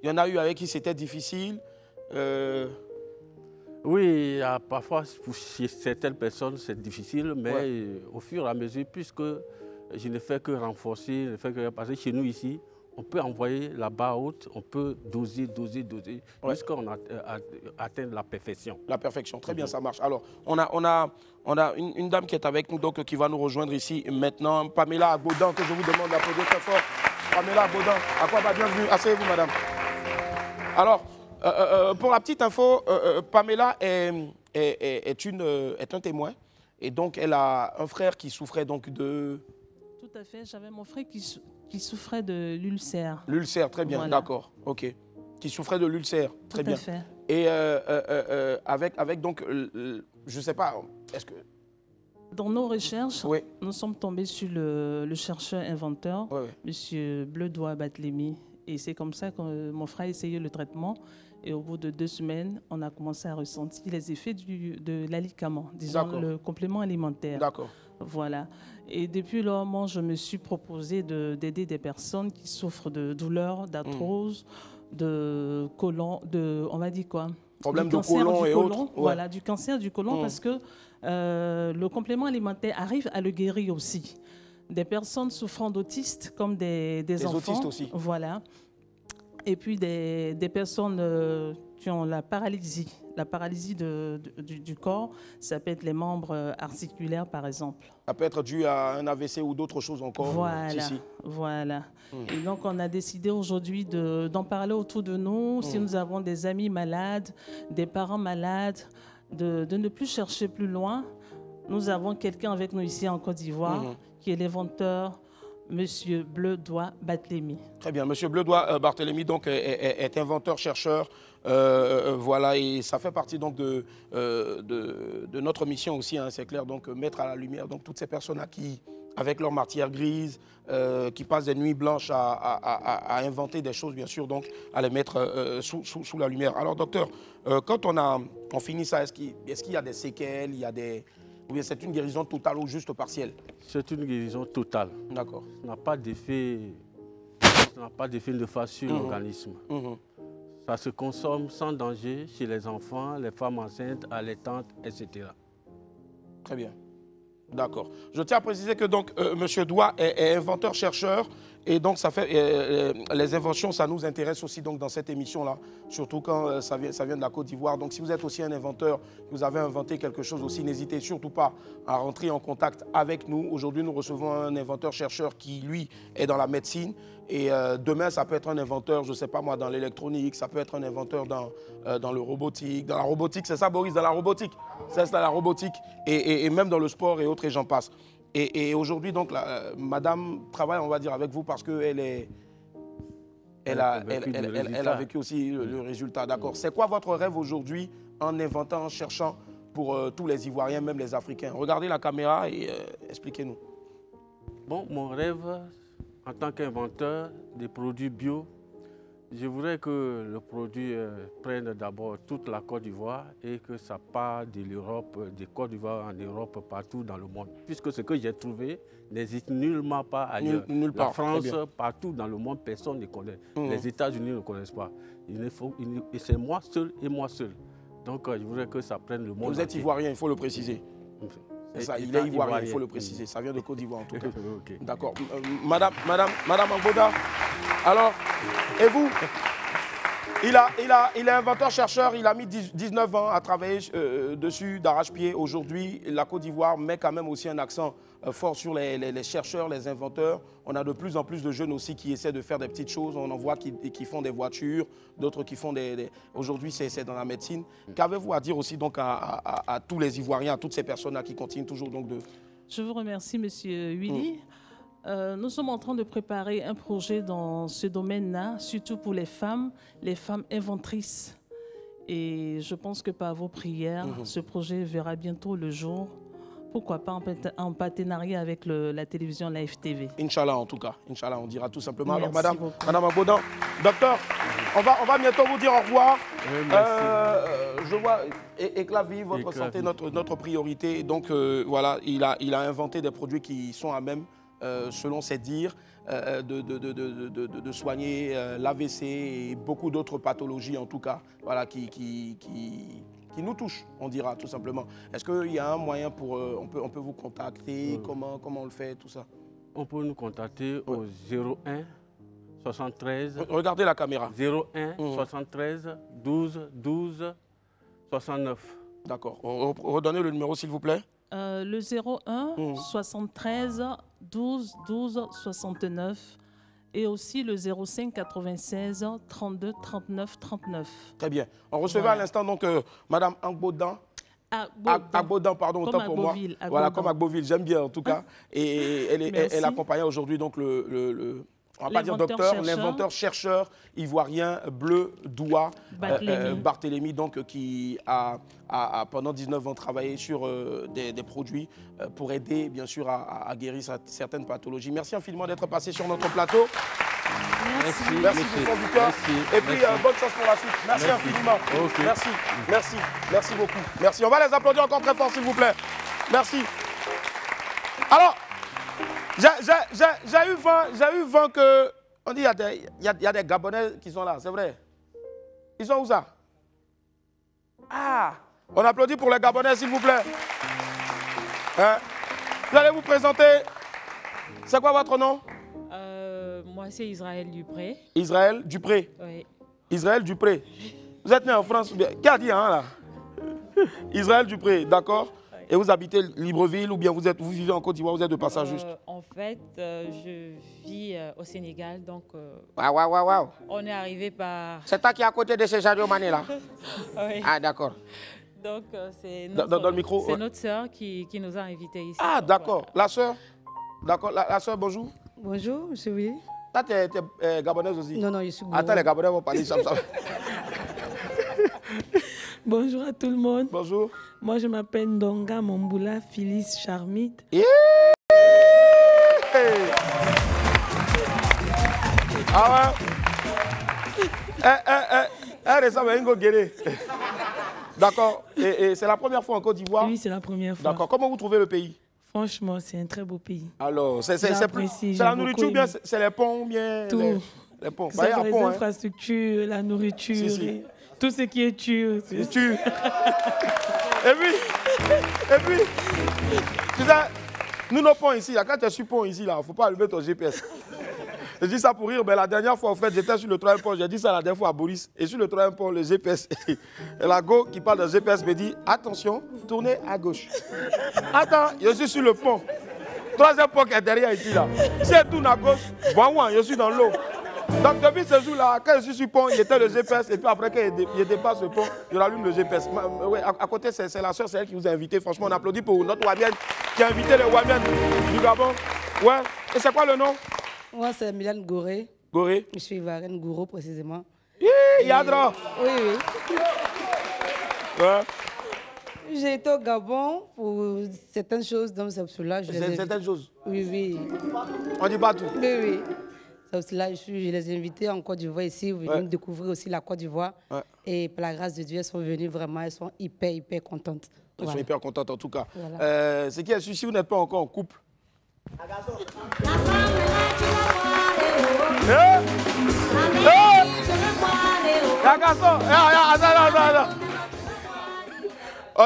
il y en a eu avec qui c'était difficile? Oui, parfois, pour certaines personnes, c'est difficile, mais au fur et à mesure, puisque je ne fais que renforcer, parce que chez nous ici, on peut envoyer la barre haute, on peut doser, jusqu'à on atteint la perfection. La perfection, très bien, ça marche. Alors, on a une dame qui est avec nous, donc qui va nous rejoindre ici maintenant, Pamela Agbodan, que je vous demande d'applaudir très fort. Pamela Agbodan, à quoi va bienvenue? Asseyez-vous, madame. Alors, pour la petite info, Pamela est un témoin, et donc elle a un frère qui souffrait donc de... Tout à fait, j'avais mon frère qui souffrait de l'ulcère. L'ulcère, très bien, voilà. D'accord, ok. Qui souffrait de l'ulcère, très bien. Tout à fait. Et avec donc, je ne sais pas, est-ce que... Dans nos recherches, nous sommes tombés sur le chercheur-inventeur, M. Bleudois Batlémy. Et c'est comme ça que mon frère a essayé le traitement. Et au bout de 2 semaines, on a commencé à ressentir les effets de l'alicament, disons le complément alimentaire. D'accord. Voilà. Et depuis lors, moi, je me suis proposé d'aider des personnes qui souffrent de douleurs, d'arthrose, de côlon, on va dire quoi? Problème de côlon et autres. Voilà, du cancer du côlon, parce que le complément alimentaire arrive à le guérir aussi. Des personnes souffrant d'autistes, comme des enfants. Des autistes aussi. Voilà. Et puis des personnes qui ont la paralysie du corps, ça peut être les membres articulaires par exemple. Ça peut être dû à un AVC ou d'autres choses encore. Voilà, voilà. Et donc on a décidé aujourd'hui d'en parler autour de nous. Si nous avons des amis malades, des parents malades, de ne plus chercher plus loin. Nous avons quelqu'un avec nous ici en Côte d'Ivoire qui est l'inventeur, Monsieur Bleudois Batlémy. Très bien, Monsieur Bleudois Batlémy donc est inventeur, chercheur, voilà, et ça fait partie donc de notre mission aussi, hein, c'est clair, donc mettre à la lumière donc toutes ces personnes qui, avec leur matière grise, qui passent des nuits blanches à inventer des choses, bien sûr, donc à les mettre sous la lumière. Alors, docteur, quand on finit ça, est-ce qu'il y a des séquelles, ou bien c'est une guérison totale ou juste partielle? C'est une guérison totale. D'accord. Ça n'a pas d'effet néfaste sur l'organisme. Ça se consomme sans danger chez les enfants, les femmes enceintes, allaitantes, etc. Très bien. D'accord. Je tiens à préciser que donc Monsieur Doua est inventeur-chercheur et donc ça fait les inventions, ça nous intéresse aussi donc dans cette émission-là, surtout quand ça vient de la Côte d'Ivoire. Donc si vous êtes aussi un inventeur, vous avez inventé quelque chose aussi, n'hésitez surtout pas à rentrer en contact avec nous. Aujourd'hui, nous recevons un inventeur-chercheur qui, lui, est dans la médecine. Et demain, ça peut être un inventeur, je ne sais pas moi, dans l'électronique, ça peut être un inventeur dans le robotique. Dans la robotique, c'est ça, Boris, dans la robotique. C'est la robotique. Et même dans le sport et autres, et j'en passe. Et aujourd'hui, donc, madame travaille, on va dire, avec vous parce qu'elle a vécu aussi le résultat. D'accord. C'est quoi votre rêve aujourd'hui en inventant, en cherchant pour tous les Ivoiriens, même les Africains? Regardez la caméra et expliquez-nous. Bon, mon rêve, en tant qu'inventeur des produits bio, je voudrais que le produit prenne d'abord toute la Côte d'Ivoire et que ça part de l'Europe, de Côte d'Ivoire en Europe, partout dans le monde. Puisque ce que j'ai trouvé n'existe nullement pas ailleurs. Nulle part. La France, partout dans le monde, personne ne connaît. Les États-Unis ne connaissent pas. Et c'est moi seul et moi seul. Donc je voudrais que ça prenne le monde. Vous êtes Ivoirien, il faut le préciser. Ça, il est ivoirien, il faut le préciser. Ça vient de Côte d'Ivoire en tout cas. Okay. D'accord. Madame Agbodan, alors, et vous? Il est inventeur-chercheur, il a mis 19 ans à travailler dessus d'arrache-pied. Aujourd'hui, la Côte d'Ivoire met quand même aussi un accent fort sur les chercheurs, les inventeurs. On a de plus en plus de jeunes aussi qui essaient de faire des petites choses. On en voit qui font des voitures, d'autres qui font des... Aujourd'hui, c'est dans la médecine. Qu'avez-vous à dire aussi donc à tous les Ivoiriens, à toutes ces personnes-là qui continuent toujours donc de... Je vous remercie, Monsieur Willy. Nous sommes en train de préparer un projet dans ce domaine-là, surtout pour les femmes inventrices. Et je pense que par vos prières, ce projet verra bientôt le jour. Pourquoi pas en partenariat avec la télévision Live TV. Inch'Allah, en tout cas. Inch'Allah, on dira tout simplement. Merci. Alors, Madame Agbodan, docteur, on va bientôt vous dire au revoir. Oui, je vois, Éclavie, votre santé, notre priorité. Donc, voilà, il a inventé des produits qui sont à même, selon ses dires, de soigner l'AVC et beaucoup d'autres pathologies, en tout cas, voilà, qui qui nous touche, on dira tout simplement. Est-ce qu'il y a un moyen pour... on peut vous contacter, comment on le fait, tout ça? On peut nous contacter au 01 73... Regardez la caméra. 01 73 12 12 69. D'accord. Redonnez le numéro, s'il vous plaît. Le 01 73 12 12 69 et aussi le 05 96 32 39 39. Très bien. On recevait à l'instant donc Madame Agbodan. Agbodan, pardon, autant pour moi. Voilà, comme Agboville, j'aime bien en tout cas. Et elle accompagnait aujourd'hui donc on va pas dire docteur, l'inventeur-chercheur ivoirien Bleu Doua Barthélémy, donc qui a pendant 19 ans travaillé sur des produits pour aider bien sûr à guérir certaines pathologies. Merci infiniment d'être passé sur notre plateau. Merci du fond du cœur. Et puis bonne chance pour la suite. Merci infiniment. Okay. Merci beaucoup. Merci. On va les applaudir encore très fort s'il vous plaît. Merci. Alors, j'ai eu vent que... On dit il y a des Gabonais qui sont là, c'est vrai. Ils sont où ça? Ah, on applaudit pour les Gabonais s'il vous plaît. Hein? Vous allez vous présenter. C'est quoi votre nom? Moi, c'est Israël Dupré. Israël Dupré? Oui. Israël Dupré. Vous êtes né en France? Qui a dit hein, là? Israël Dupré, d'accord. Et vous habitez Libreville ou bien vous vivez en Côte d'Ivoire, vous êtes de passage juste? En fait, je vis au Sénégal, donc on est arrivé par... C'est toi qui es à côté de ces Sadio Mané là? Oui. Ah d'accord. Donc c'est notre sœur qui nous a invités ici. Ah d'accord, la sœur? D'accord, la sœur, bonjour. Bonjour, monsieur Willy. Toi, tu es gabonaise aussi? Non, je suis gabonaise. Attends, les Gabonais vont parler ça. Bonjour à tout le monde. Bonjour. Moi, je m'appelle Ndonga Momboula Phyllis Charmit. Ah ouais? D'accord. Et c'est la première fois en Côte d'Ivoire? Oui, c'est la première fois. D'accord. Comment vous trouvez le pays? Franchement, c'est un très beau pays. Alors, c'est la nourriture ou bien c'est les ponts ou bien tout. Les ponts. Que ce soit les infrastructures, la nourriture, tout ce qui est tu. Et puis, tu sais, nous nos ponts ici, quand tu es sur pont ici, il ne faut pas allumer ton GPS. Je dis ça pour rire, mais la dernière fois, en fait, j'étais sur le troisième pont, j'ai dit ça la dernière fois à Boris, et sur le troisième pont, le GPS, et la go qui parle de GPS me dit, attention, tournez à gauche. Attends, je suis sur le pont. Troisième pont qui est derrière ici, là. Si je tourne à gauche, voilà, je suis dans l'eau. Donc depuis ce jour-là, quand je suis sur le pont, il était le GPS, et puis après, quand je dépasse le pont, je rallume le GPS. Ouais, à côté, c'est la soeur, c'est elle qui vous a invité. Franchement, on applaudit pour notre Wamienne qui a invité les Wamiennes du Gabon. Ouais. Et c'est quoi le nom? Moi, c'est Mylène Goré. Goré? Je suis Ivoirienne Gouro, précisément. Yadra? Oui. Ouais. J'ai été au Gabon pour certaines choses, donc c'est pour cela. Certaines choses? Oui. On dit pas tout? Oui. C'est pour cela que je les ai invités en Côte d'Ivoire ici, venir découvrir aussi la Côte d'Ivoire. Ouais. Et par la grâce de Dieu, elles sont venues vraiment, elles sont hyper contentes. Elles sont hyper contentes en tout cas. Voilà. Ce qui est sûr, si vous n'êtes pas encore en couple, on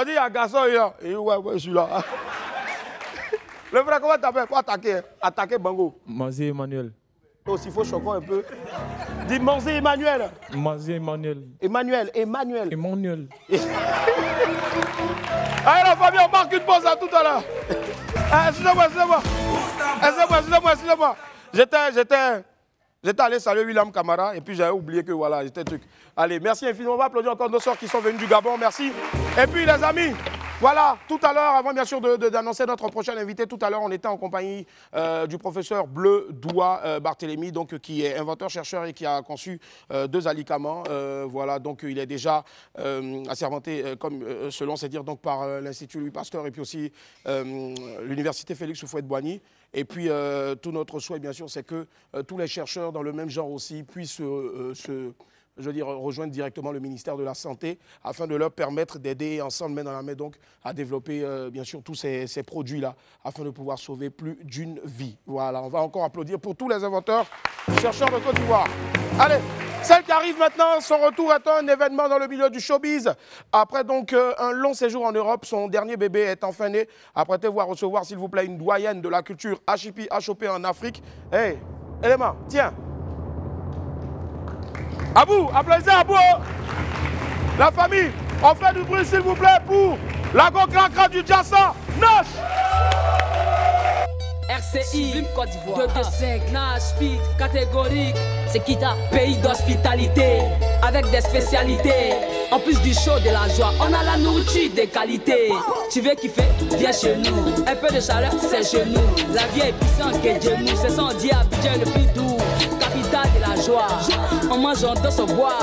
dit à garçon, je suis là. Le frère, comment t'appelles? Faut attaquer Bango. Manzi Emmanuel. Oh, s'il faut choquer un peu. Dis Manzi Emmanuel. Manzi Emmanuel. Emmanuel. Allez la famille, on marque une pause à tout à l'heure. Excusez-moi. J'étais allé saluer William Camara et puis j'avais oublié que voilà, j'étais truc. Allez, merci infiniment. On va applaudir encore nos soeurs qui sont venues du Gabon. Merci. Et puis les amis, voilà, tout à l'heure, avant bien sûr d'annoncer notre prochain invité, tout à l'heure, on était en compagnie du professeur Bleu Doua Barthélémy, donc qui est inventeur-chercheur et qui a conçu 2 alicaments. Voilà, donc il est déjà assermenté, comme selon c'est dire, donc par l'Institut Louis Pasteur et puis aussi l'Université Félix Houphouët-Boigny. Et puis, tout notre souhait, bien sûr, c'est que tous les chercheurs dans le même genre aussi puissent rejoindre directement le ministère de la Santé afin de leur permettre d'aider ensemble, main dans la main, donc, à développer, bien sûr, tous ces produits-là afin de pouvoir sauver plus d'une vie. Voilà, on va encore applaudir pour tous les inventeurs, chercheurs de Côte d'Ivoire. Allez, Celle qui arrive maintenant, son retour est un événement dans le milieu du showbiz. Après donc un long séjour en Europe, son dernier bébé est enfin né. Apprêtez-vous à recevoir, s'il vous plaît, une doyenne de la culture HIP HOP en Afrique. Hey, Élément, tiens. Abou, applaudissez Abou. La famille, on fait du bruit, s'il vous plaît, pour la go-cra-cra du Jassa, Nash. RCI, Côte d'Ivoire, 225, Nash, Fit, catégorique. C'est Kita, pays d'hospitalité, avec des spécialités. En plus du show, de la joie, on a la nourriture de qualité. Tu veux kiffer, viens chez nous. Un peu de chaleur, c'est chez nous. La vie est puissante que Dieu nous. C'est son Dieu Abidjan le plus doux. Capitale de la joie. On mange, on danse, on boit.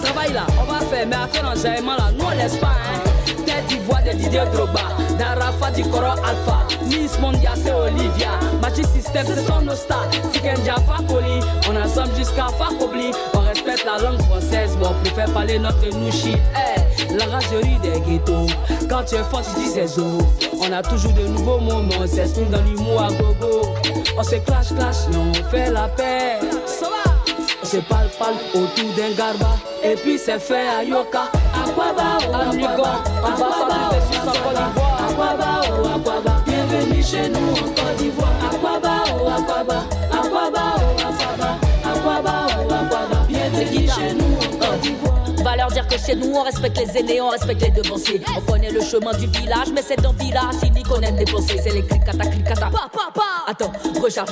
Travail là, on va faire, mais à faire l'enjaillement là, nous on laisse pas, hein. Tête d'Ivoire de Didier Drogba, d'Arafa du Coro Alpha, Miss Mondia c'est Olivia, Magic System ce sont nos stars, Tikenja Fakoli, on est ensemble jusqu'à Fakobli, on respecte la langue française, mais on préfère parler notre nouchi, la ragerie des ghettos, quand tu es fort tu dis c'est zo, on a toujours de nouveaux mots, mais on s'exprime dans l'humour à gogo, on se clash, mais on fait la paix, ça va. On se parle autour d'un garba, et puis c'est fait à Yoka. Aquaba, Amigo, ambassadeur de Suisse en Côte d'Ivoire. Aquaba, Aquaba, bienvenue chez nous en Côte d'Ivoire. Aquaba, Aquaba, Aquaba, Aquaba, Aquaba, Aquaba, bienvenue chez nous en Côte d'Ivoire. Va leur dire que chez nous on respecte les aînés, on respecte les devanciers. On connaît le chemin du village, mais c'est dans le village, il qu'on aime dépenser. C'est les clic-cata, attends, recharge,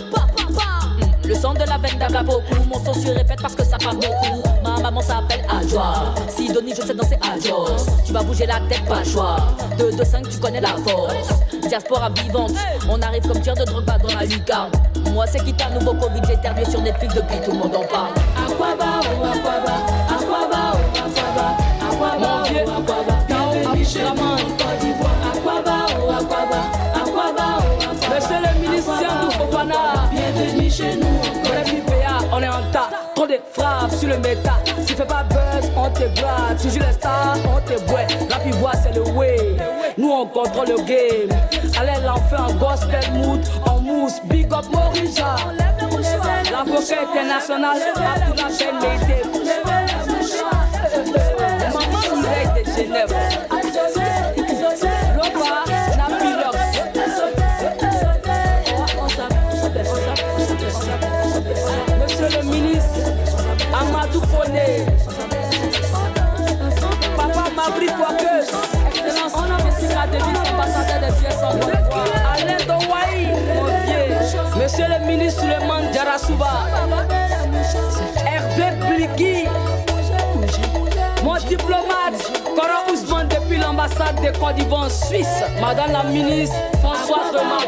le son de la veine d'Agaboku, mon son se répète parce que ça parle beaucoup. Ma maman s'appelle Adjoa, Sidonie je sais danser Adjos. Tu vas bouger la tête, pas le choix. 2-2-5 tu connais la force. Diaspora vivante, on arrive comme tir de drogue dans la lucarne. Moi c'est Kita, nouveau Covid, j'ai terminé sur Netflix depuis tout le monde en parle. Aquaba, Aquaba, Aquaba, Aquaba, Aquaba, mon vieux, Aquaba, bienvenue chez nous en Côte d'Ivoire. Aquaba, Aquaba, Aquaba, monsieur le ministre Siandou Fofana, bienvenue chez nous. On est en tas, trop de frappes sur le méta. Tu fais pas buzz, on te gratte. Tu joues les stars, on te boit. La pivoie c'est le way. Nous on contrôle le game. Allez l'enfer en gospel mood, en mousse, big up Morija. L'avocat international, à toute la chaîne mété. Maman soleil de Genève. Loba, Napilox. Monsieur le ministre, Amadou Foné, Papa Mabri Poakeuse, Excellence, on a reçu la devise ambassadeur des pièces en Côte d'Ivoire, Alain Dowaï, mon vieux, Monsieur le ministre Suleiman Djarasouba, Hervé Bligui, mon diplomate, Cora Ousmane depuis l'ambassade de Côte d'Ivoire en Suisse, Madame la ministre Françoise Remar,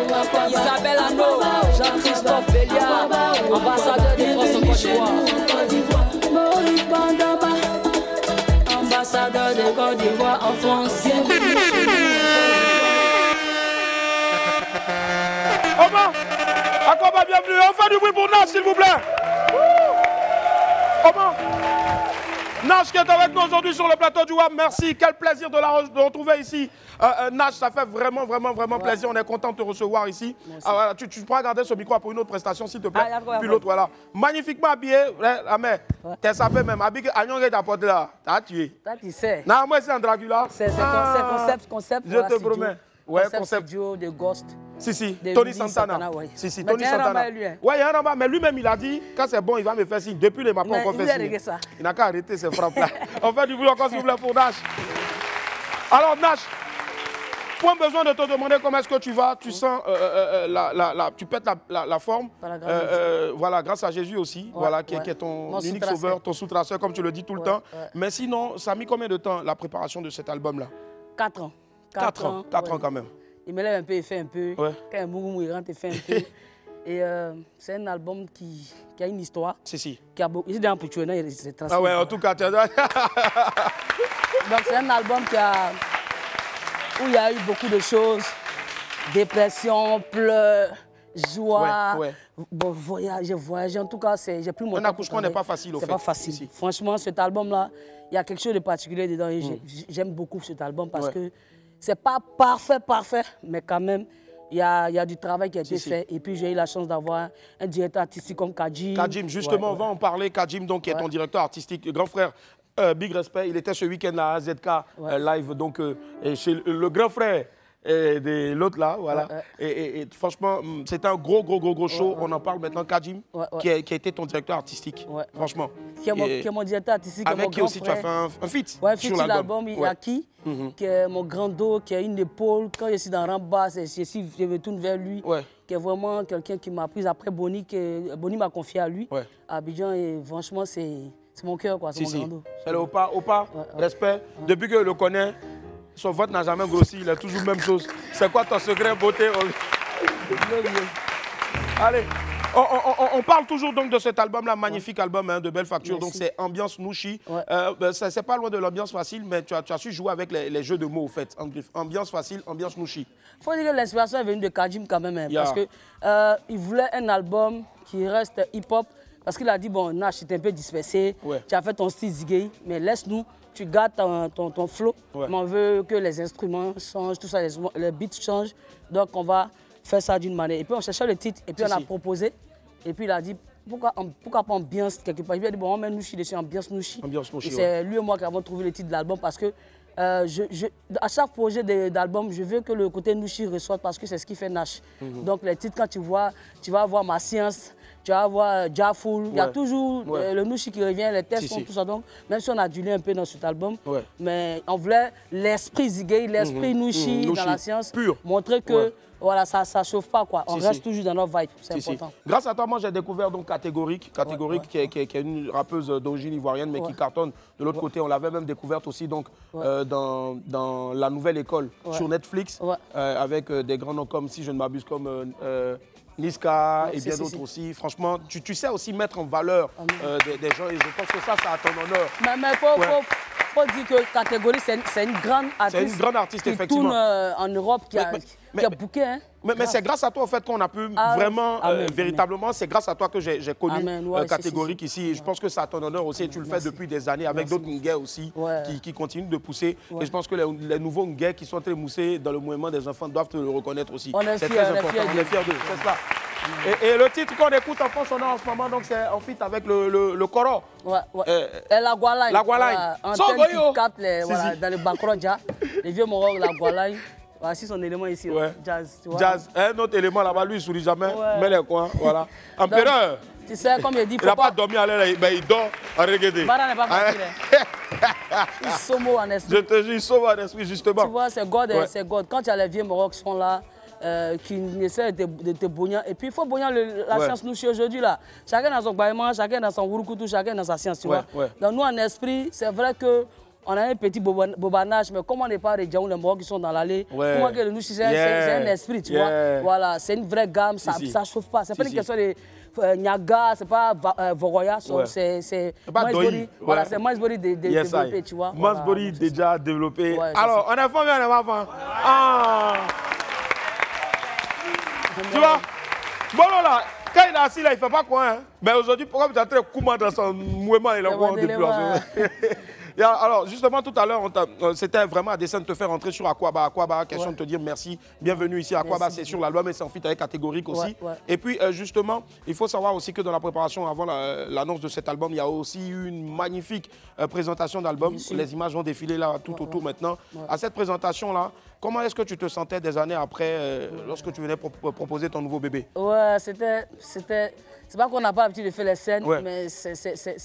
Isabelle Anneau, Jean-Christophe Béliard, ambassadeur de France en Côte d'Ivoire, Maurice Bandama, ambassadeur de Côte d'Ivoire en France. Oma, Aquaba, bienvenue. On fait du bruit pour Nash, s'il vous plaît. Oma, Nash qui est avec nous aujourd'hui sur le plateau du WAP. Merci, quel plaisir de retrouver ici. Nash, ça fait vraiment plaisir. On est content de te recevoir ici. Voilà, tu pourras garder ce micro pour une autre prestation, s'il te plaît. Puis l'autre, voilà. Magnifiquement habillé. La mère, t'es sapé même. Habillé, Agnon est apporté là. T'as tué. Toi, tu sais. Non, moi, c'est un Dracula. C'est concept. Je te promets. Ouais, concept studio de Ghost. Si, Tony Santana. Ouais. Si, Tony Santana. Ouais, il y a un rabat, mais lui-même, il a dit, quand c'est bon, il va me faire signe. Depuis les mapas, on fait signe. Il n'a qu'à arrêter ces frappes-là. On fait du bruit encore, s'il vous plaît, pour Nash. Alors, Nash, point besoin de te demander comment est-ce que tu vas. Tu sens, tu pètes la forme. Voilà, grâce à Jésus aussi, voilà, qui est ton unique sauveur, ton sous-traceur, comme tu le dis tout le temps. Mais sinon, ça a mis combien de temps, la préparation de cet album-là? 4 ans. 4 ans quand même. Il me lève un peu, il fait un peu. Ouais. Quand un mougou il rentre, il fait un peu. Et c'est un album qui a une histoire. Si. Qui a beaucoup. Il est dans un peu, il s'est transformé. Ah ouais, en tout cas, tu as... Donc c'est un album où il y a eu beaucoup de choses. Dépression, pleurs, joie. Bon, j'ai voyagé. En tout cas, j'ai pris mon temps. Un accouchement n'est pas facile, au fait. C'est pas facile. Si. Franchement, cet album-là, il y a quelque chose de particulier dedans. Et j'aime beaucoup cet album parce que c'est pas parfait, mais quand même, il y a du travail qui a été fait. Et puis j'ai eu la chance d'avoir un directeur artistique comme Kajim. Kajim, justement, on va en parler. Kajim, donc, qui est ton directeur artistique, grand frère. Big respect, il était ce week-end-là à ZK live, donc chez le grand frère de l'autre là, voilà. Et franchement, c'était un gros show. On en parle maintenant, Kajim, qui a été ton directeur artistique, franchement. Qui est mon directeur artistique. Avec qui aussi tu as fait un feat sur l'album. Il y a qui est mon grand dos, qui a une épaule. Quand je suis dans Ramba, je me tourne vers lui. Qui est vraiment quelqu'un qui m'a pris après Bonnie, Bonnie m'a confié à lui, à Abidjan, et franchement, c'est mon cœur, quoi. C'est mon grand dos. C'est le Opa, respect. Depuis que je le connais, son vote n'a jamais grossi, il est toujours la même chose. C'est quoi ton secret beauté? Allez, on parle toujours donc de cet album-là, magnifique album de belle facture. Donc c'est Ambiance Nouchi. C'est pas loin de l'ambiance facile, mais tu as su jouer avec les jeux de mots, au fait. Ambiance facile, ambiance Nouchi. Il faut dire que l'inspiration est venue de Kajim quand même, parce qu'il voulait un album qui reste hip-hop. Parce qu'il a dit, bon, Nash, tu es un peu dispersé, tu as fait ton style Ziggy, mais laisse-nous, tu gardes ton flow. Mais on veut que les instruments changent, tout ça, les beats changent. Donc on va faire ça d'une manière. Et puis on cherchait le titre, et puis on a proposé. Et puis il a dit, pourquoi pas ambiance quelque part? Il a dit, bon, on met Nouchi dessus, ambiance Nouchi. Et c'est lui et moi qui avons trouvé le titre de l'album parce que à chaque projet d'album, je veux que le côté Nouchi ressorte parce que c'est ce qui fait Nash. Donc les titres, quand tu vas voir Ma Science, tu vas voir Jafoul, il y a toujours le Nouchi qui revient, les textes sont tout ça. Donc, même si on a dilué un peu dans cet album, mais on voulait l'esprit Ziggy, l'esprit Nouchi dans la science, montrer que voilà, ça ne chauffe pas, quoi. On reste toujours dans notre vibe, c'est important. Grâce à toi, moi j'ai découvert donc Catégorique, qui est une rappeuse d'origine ivoirienne, mais qui cartonne de l'autre côté. On l'avait même découverte aussi donc, dans La Nouvelle École sur Netflix, avec des grands noms comme, si je ne m'abuse, comme Niska et bien d'autres aussi. Franchement, tu sais aussi mettre en valeur des gens, et je pense que ça à ton honneur. Mais faut dire que Catégorie, c'est une grande artiste. C'est une grande artiste, qui effectivement. tourne en Europe, qui a booké. Hein. Mais c'est grâce à toi, en fait, qu'on a pu vraiment, véritablement, c'est grâce à toi que j'ai connu Catégorique ici. Et je pense que c'est à ton honneur aussi. Et tu le fais depuis des années avec d'autres Nguais aussi qui continuent de pousser. Et je pense que les nouveaux Nguais qui sont très moussés dans le mouvement des enfants doivent te le reconnaître aussi. C'est très important. On est fiers d'eux. C'est ça. Et le titre qu'on écoute en France, on a en ce moment, donc c'est en fit avec le Koro. Et la Gualaï. La Gualaï. Dans le Bankrodja, les vieux Morok, la Gualaï. Voici son élément ici, jazz. Tu vois? Jazz. Un autre élément là-bas, lui, il ne sourit jamais. Mais les coins, voilà. Empereur. Tu sais, comme il dit, il n'a pas dormi à l'air, mais il dort à reggaeton. Bara n'est pas facile. Il somme en esprit. Je te jure, il somme en esprit, justement. Tu vois, c'est God, c'est God. Quand tu as les vieux Morok qui sont là, qui essaient de te bogner. Et puis il faut bogner la science Nouchi aujourd'hui là. Chacun dans son baillement, chacun dans son wurukutu, chacun dans sa science, tu vois. Donc nous en esprit, c'est vrai que on a un petit bobanage, mais comme on n'est pas les gens, les morts qui sont dans l'allée, comment que le Nouchi, c'est un esprit, tu vois. Voilà, c'est une vraie gamme, ça ne chauffe pas. C'est pas une question de Nyaga, c'est pas Voroya, c'est Maisbori. Voilà, c'est Maisbori développé, tu vois. Maisbori déjà développé. Alors, on est famille, on est enfant. Tu vois, bon là, quand il est assis là, il ne fait pas quoi. Hein? Mais aujourd'hui, pourquoi tu as très Kouma dans son mouvement, il est encore depuis. Alors, justement, tout à l'heure, c'était vraiment à dessein de te faire entrer sur Aquaba. Aquaba, question de te dire merci. Bienvenue ici. Aquaba, c'est sur la loi, mais c'est en fit avec Catégorique aussi. Et puis, justement, il faut savoir aussi que dans la préparation, avant l'annonce de cet album, il y a aussi eu une magnifique présentation d'album. Les images vont défiler là tout autour maintenant. À cette présentation-là, comment est-ce que tu te sentais des années après, lorsque tu venais proposer ton nouveau bébé? Ouais, c'est pas qu'on n'a pas l'habitude de faire les scènes, mais c'est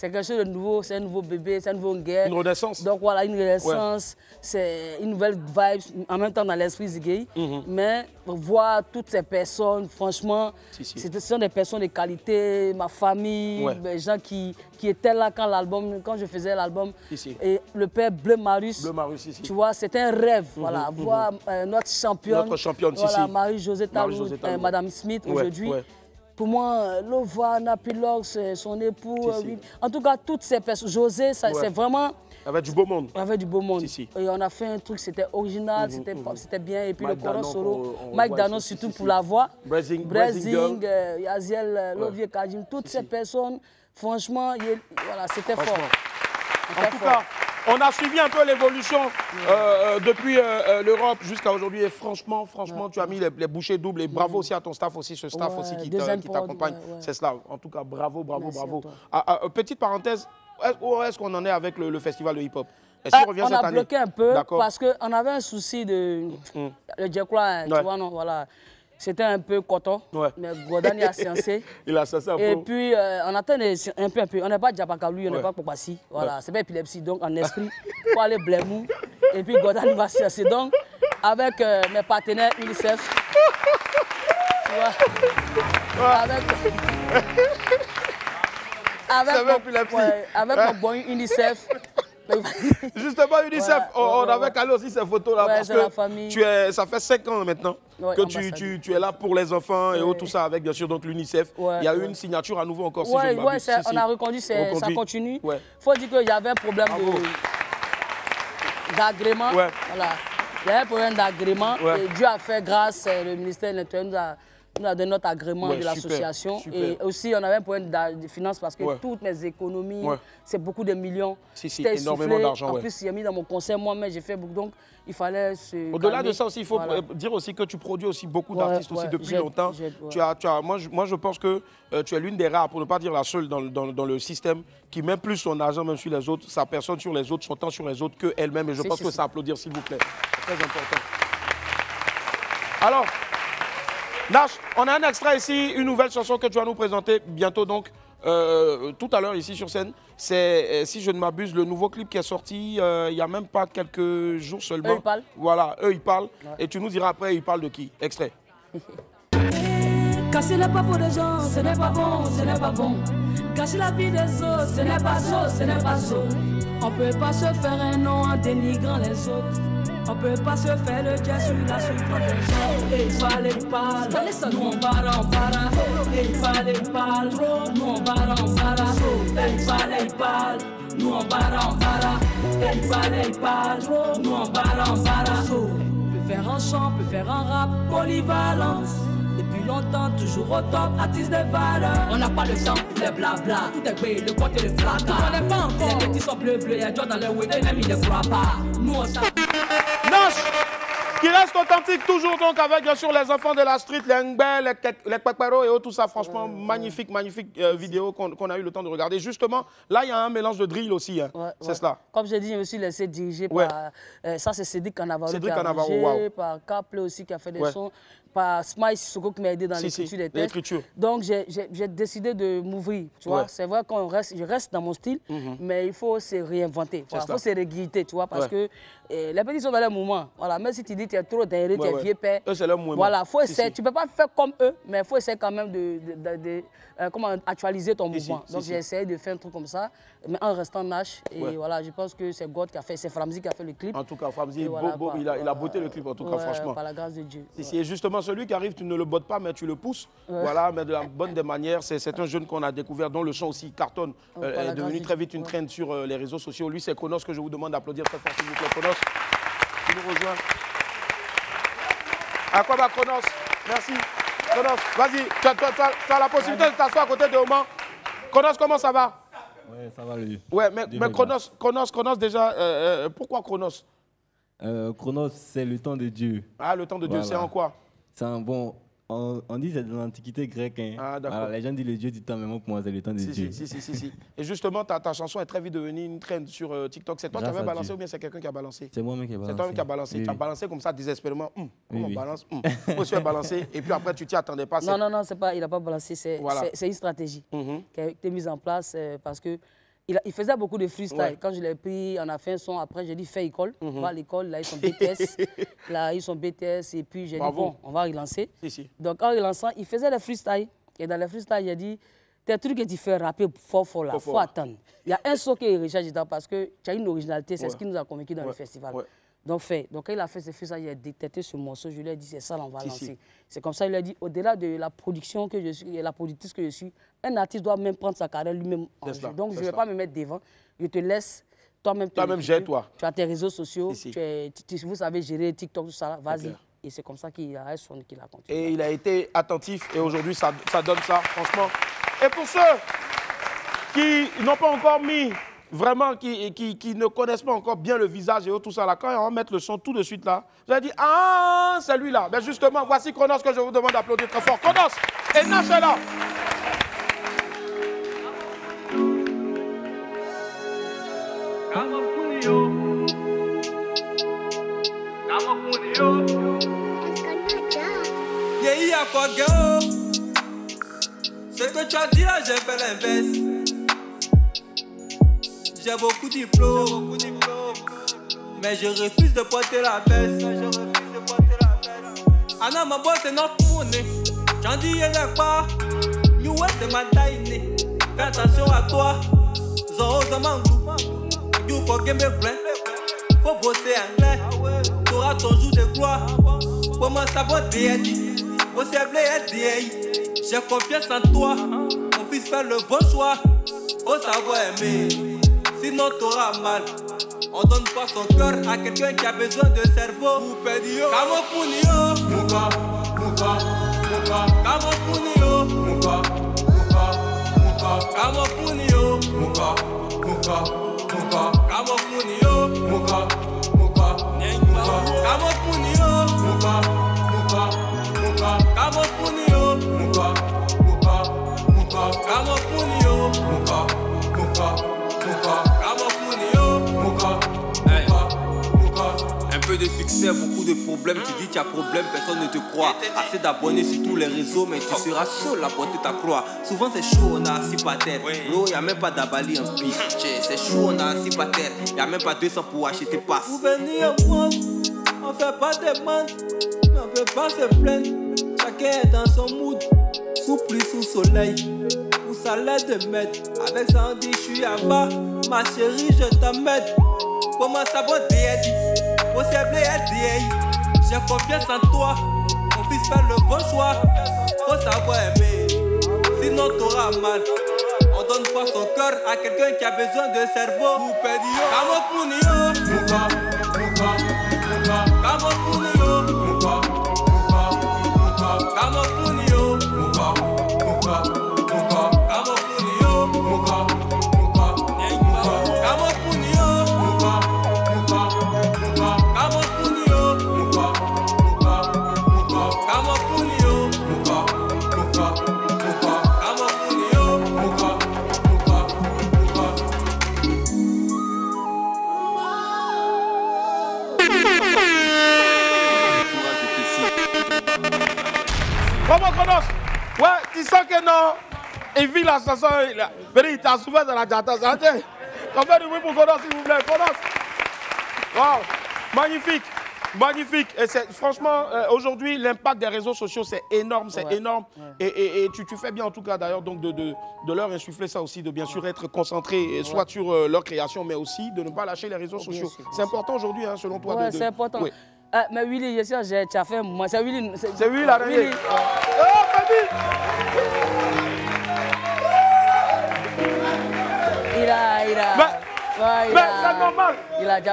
quelque chose de nouveau, c'est un nouveau bébé, c'est un nouveau guerre. Une renaissance. Donc voilà, une renaissance, c'est une nouvelle vibe, en même temps dans l'esprit Ziggy. Mais voir toutes ces personnes, franchement, ce sont des personnes de qualité, ma famille, les gens qui étaient là quand je faisais l'album. Et le père Bleu Marius, tu vois, c'était un rêve, voilà, voir notre championne, voilà, Marie-Josée Talou, Madame Smith aujourd'hui. Pour moi, Lova, Napilox, son époux, en tout cas, toutes ces personnes. José, c'est vraiment... Avec du beau monde. Avec du beau monde. Et on a fait un truc, c'était original, c'était bien. Et puis le Koro Solo, Mike Danon surtout pour la voix. Brezing, Yaziel, Lovier Kajim, toutes ces personnes, franchement, voilà, c'était fort. En tout cas, On a suivi un peu l'évolution depuis l'Europe jusqu'à aujourd'hui. Et franchement, tu as mis les bouchées doubles. Et bravo aussi à ton staff, aussi, ce staff aussi qui t'accompagne. C'est cela. En tout cas, bravo. Petite parenthèse, où est-ce qu'on en est avec le festival de hip-hop? On a bloqué un peu parce qu'on avait un souci de... Le Djekla, tu vois, non, voilà. C'était un peu coton, mais Godani a sciencé. Il a sciencé un peu. Et puis, on attend un peu. On n'est pas Djapakalu, on n'est pas Popassi. Voilà, c'est pas épilepsie. Donc, en esprit, il faut aller blémou. Et puis, Godani va sciencer. Donc, avec mes partenaires UNICEF, tu vois, avec mon bon UNICEF. Justement, UNICEF, on avait calé aussi ces photos-là parce que ça fait 5 ans maintenant que tu es là pour les enfants et tout ça avec bien sûr donc l'UNICEF. Il y a eu une signature à nouveau encore si je ne m'abuse. On a reconduit, ça continue. Il faut dire qu'il y avait un problème d'agrément. Voilà. Il y avait un problème d'agrément et Dieu a fait grâce, le ministère de l'Intérieur nous a donné notre agrément de l'association. Et aussi, on avait un problème de finances parce que toutes mes économies, c'est beaucoup de millions. C'était énormément d'argent. En plus, il a mis dans mon conseil moi-même, j'ai fait beaucoup. Donc, il fallait se... Au-delà de ça aussi, il faut dire aussi que tu produis aussi beaucoup d'artistes aussi depuis longtemps. Moi, je pense que tu es l'une des rares, pour ne pas dire la seule, dans le système qui met plus son argent même sur les autres, sa personne sur les autres, son temps sur les autres qu'elle-même. Et je pense que c'est à applaudir, s'il vous plaît. C'est très important. Alors... Nash, on a un extrait ici, une nouvelle chanson que tu vas nous présenter bientôt donc, tout à l'heure ici sur scène. C'est, si je ne m'abuse, le nouveau clip qui est sorti il n'y a même pas quelques jours seulement. Eux, ils parlent. Voilà, eux, ils parlent. Et tu nous diras après, ils parlent de qui? Extrait. Casser la peau des gens, ce n'est pas bon, ce n'est pas bon. Casser la vie des autres, ce n'est pas so, ce n'est pas so. On ne peut pas se faire un nom en dénigrant les autres. On peut pas se faire le jet sur la souffrance des gens. Et il parle, nous on para. Et il parle, nous on para. Et il parle, nous on para. Et il parle, nous on para. On peut faire un chant, on peut faire un rap, polyvalence. Depuis longtemps, toujours au top, artiste de valeur. On n'a pas le temps pour les blabla. Tout est payé, le compte et le placard. On connaît pas encore. Les petits sont bleus, il y a John dans le web, et même il ne croit pas. Nous on s'appelle. Nash, qui reste authentique toujours donc avec bien sûr les enfants de la street, les Ngbe, les Kpekpero et tout ça. Franchement, magnifique vidéo qu'on a eu le temps de regarder. Justement, là il y a un mélange de drill aussi, hein. C'est cela. Comme je dis, je me suis laissé diriger par, ça c'est Cédric Cannavaro qui a dirigé, par Caple aussi qui a fait des sons, par Smile Sissoko qui m'a aidé dans l'écriture des textes. Donc j'ai décidé de m'ouvrir, tu vois. C'est vrai que je reste dans mon style, mais il faut se réinventer, il faut se réguiter, tu vois, parce que les petits sont dans leur mouvement. Voilà, même si tu dis que tu es trop derrière, tu es vieux père. Eux, c'est leur mouvement. Voilà, faut essayer. Tu ne peux pas faire comme eux, mais il faut essayer quand même de comment actualiser ton mouvement. Donc j'ai essayé de faire un truc comme ça, mais en restant Nash. Et voilà, je pense que c'est God qui a fait, c'est Framzi qui a fait le clip. En tout cas, Framzi, il a botté le clip, en tout cas, franchement. Par la grâce de Dieu. Et justement, celui qui arrive, tu ne le bottes pas, mais tu le pousses. Voilà, mais de la bonne des manières. C'est un jeune qu'on a découvert, dont le chant aussi cartonne, est devenu très vite une trend sur les réseaux sociaux. Lui, c'est Kronos que je vous demande d'applaudir très fort, s'il vous plaît. Kronos, tu nous rejoins. Aquaba Kronos, merci. Kronos, vas-y, tu as la possibilité de t'asseoir à côté de Oman. Kronos, comment ça va? Ouais, ça va lui. Ouais, mais Kronos déjà, pourquoi Kronos? Kronos, c'est le temps de Dieu. Ah, le temps de Dieu, c'est en quoi? C'est un bon... On dit que c'est de l'Antiquité grecque. Hein. Ah, d'accord. Les gens disent le Dieu du temps, mais moi, pour moi, c'est le temps de Dieu. Si. Et justement, ta chanson est très vite devenue une trend sur TikTok. C'est toi qui avais balancé ou bien c'est quelqu'un qui a balancé? C'est moi-même qui ai balancé. C'est toi qui as balancé. Oui. Tu as balancé comme ça, désespérément. Comment on balance Moi, je suis balancé. Et puis après, tu t'y attendais pas. Non, il n'a pas balancé. C'est une stratégie qui a été mise en place parce que il faisait beaucoup de freestyle. Quand je l'ai pris, on a fait un son. Après, j'ai dit, fais école. On va à l'école. Là, ils sont BTS. Et puis, j'ai dit, bon, on va relancer. Donc, en relançant, il faisait des freestyles. Et dans les freestyles, j'ai dit, tes trucs que tu fais rapper fort là, il faut attendre. Il y a un son qui est recherché dedans parce que tu as une originalité. C'est ce qui nous a convaincus dans le festival. Donc, quand il a fait ce freestyle, il a détecté ce morceau. Je lui ai dit, c'est ça, on va lancer. C'est comme ça, il a dit, au-delà de la production que je suis et la productrice que je suis, un artiste doit même prendre sa carrière lui-même en jeu. Donc, je ne vais pas me mettre devant. Je te laisse toi-même. Toi-même, tu as tes réseaux sociaux. Vous savez gérer TikTok, tout ça. Vas-y. Et c'est comme ça qu'il a son qu'il a continué. Et il a été attentif. Et aujourd'hui, ça donne ça, franchement. Et pour ceux qui n'ont pas encore mis vraiment qui ne connaissent pas encore bien le visage et tout ça là, quand on va mettre le son tout de suite là, vous allez dire, ah, c'est lui là. Ben justement, voici Chronos que je vous demande d'applaudir très fort. Chronos et Nash est là. Ce que tu as dit là, j'ai fait l'inverse. J'ai beaucoup de diplômes, mais je refuse de porter la veste. Anna, ma boss, c'est notre monnaie. J'en dis, il y a pas. New West, c'est ma taille. Fais attention à toi. Zoro, Zamangou. You pour game plein. Faut bosser anglais. T'auras ton jour de gloire. Pour moi, ça va t'aider. Bosser blé, j'ai confiance en toi. On puisse faire le bon choix. Faut savoir aimer. Sinon t'auras mal. On donne pas son cœur à quelqu'un qui a besoin de cerveau. Mupedio, Kamo Punio, Muka, Muka, Muka, Kamo Punio, Muka, Muka, Muka, Kamo Punio, Muka, Muka, Muka, Kamo Punio, Muka, Muka, Kamo Punio, Muka, Muka, Muka, Kamo Punio, Muka, Muka, Muka, Kamo Punio, Muka, Muka, Muka, Kamo Punio, Muka. Un peu de succès, beaucoup de problèmes. Tu dis tu as problème, personne ne te croit. Assez d'abonnés sur tous les réseaux, mais tu seras seul à porter ta croix. Souvent c'est chaud, on a assis par terre. Bro, y a même pas d'abali en piste. C'est chaud, on a assis par terre. Y a même pas 200 pour acheter passe. Pour venir prendre, on fait pas de demande, mais on peut pas se plaindre. Chacun est dans son mood, sous pluie, sous soleil. Pour ça l'aide de mettre. Avec ça on dit je suis à bas. Ma chérie, je t'emmène. Pour moi ça va t'aider. J'ai confiance en toi. On puisse faire le bon choix. Faut savoir aimer. Sinon t'auras mal. On donne pas son cœur à quelqu'un qui a besoin de cerveau. Mupedio, Kamo Punio, Muka, Muka, Muka, Kamo Punio, Muka, Muka, Muka, Kamo Punio, Muka, Muka, Muka, Kamo Punio, Muka, Muka, Muka, Kamo Punio, Muka, Muka, Muka, Kamo Punio, Muka, Muka, Muka, Kamo Punio, Muka, Muka, Muka, Kamo Punio, Muka, Muka, Muka. Comment Chronos? Ouais, tu sens que non. Il vit la chanson. Il t'a souvent dans la jata. On fait du bruit pour Chronos, s'il vous plaît. Chronos. Wow. Magnifique. Magnifique. Et franchement, aujourd'hui, l'impact des réseaux sociaux, c'est énorme. C'est énorme. Et tu fais bien, en tout cas, d'ailleurs, donc de leur insuffler ça aussi, de bien sûr être concentré, soit sur leur création, mais aussi de ne pas lâcher les réseaux sociaux. C'est important aujourd'hui, hein, selon toi. Ouais, c'est important. Oui. Mais Willy, je sais, tu as fait moi. C'est Willy. C'est Willy la Willy. Oh, Fadi! Il a. Mais c'est normal.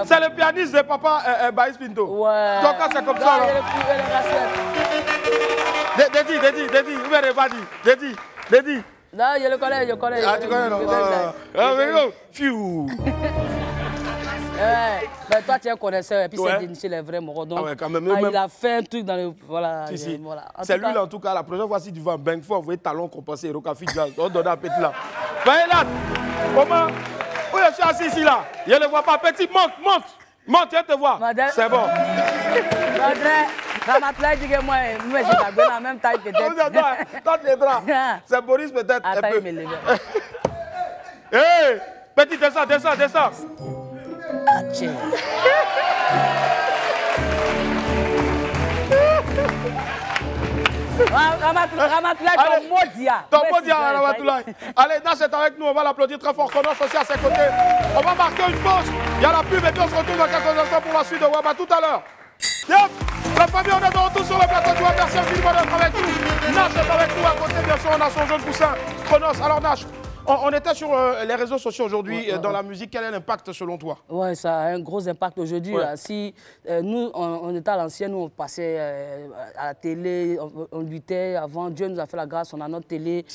C'est le pianiste de papa Baïs Pinto. Ouais. Donc c'est comme ça. Dédi. Non, je le connais. Ah, tu connais, non? Ah, mais go. Fiu. Mais toi, tu es un connaisseur, et puis c'est déniché les vrais morons. Donc, quand même, il a fait un truc dans le. Voilà. Voilà. C'est lui, là, en tout cas, la prochaine fois, si tu vas en banque, il faut envoyer talon compensé, Rocafi, on donne un petit là. Voyez là, comment? Où je suis assis ici, là? Je ne le vois pas. Petit, monte, je te vois. C'est bon. Moi, c'est la même taille peut-être. Toi, tes bras. C'est Boris peut-être. Attends, il me lève. Hé, petit, descends. Tiens. Ramatoulaye, ton Modia. Ton Modia, Ramatoulaye. Allez, Nash est avec nous, on va l'applaudir très fort. Chronos aussi à ses côtés. On va marquer une pause. Il y a la pub et puis on se retrouve dans quelques instants pour la suite de Web. À tout à l'heure. Yep. La famille, on est de retour sur le plateau du Web. Merci infiniment d'être avec nous. Nash est avec nous à côté, bien sûr, on a son jeune poussin. Chronos. Alors Nash, On était sur les réseaux sociaux aujourd'hui, dans la musique. Quel est l'impact selon toi? Ouais, ça a un gros impact aujourd'hui. Si nous, on était à l'ancienne, nous on passait à la télé, on luttait. Avant, Dieu nous a fait la grâce, on a notre télé,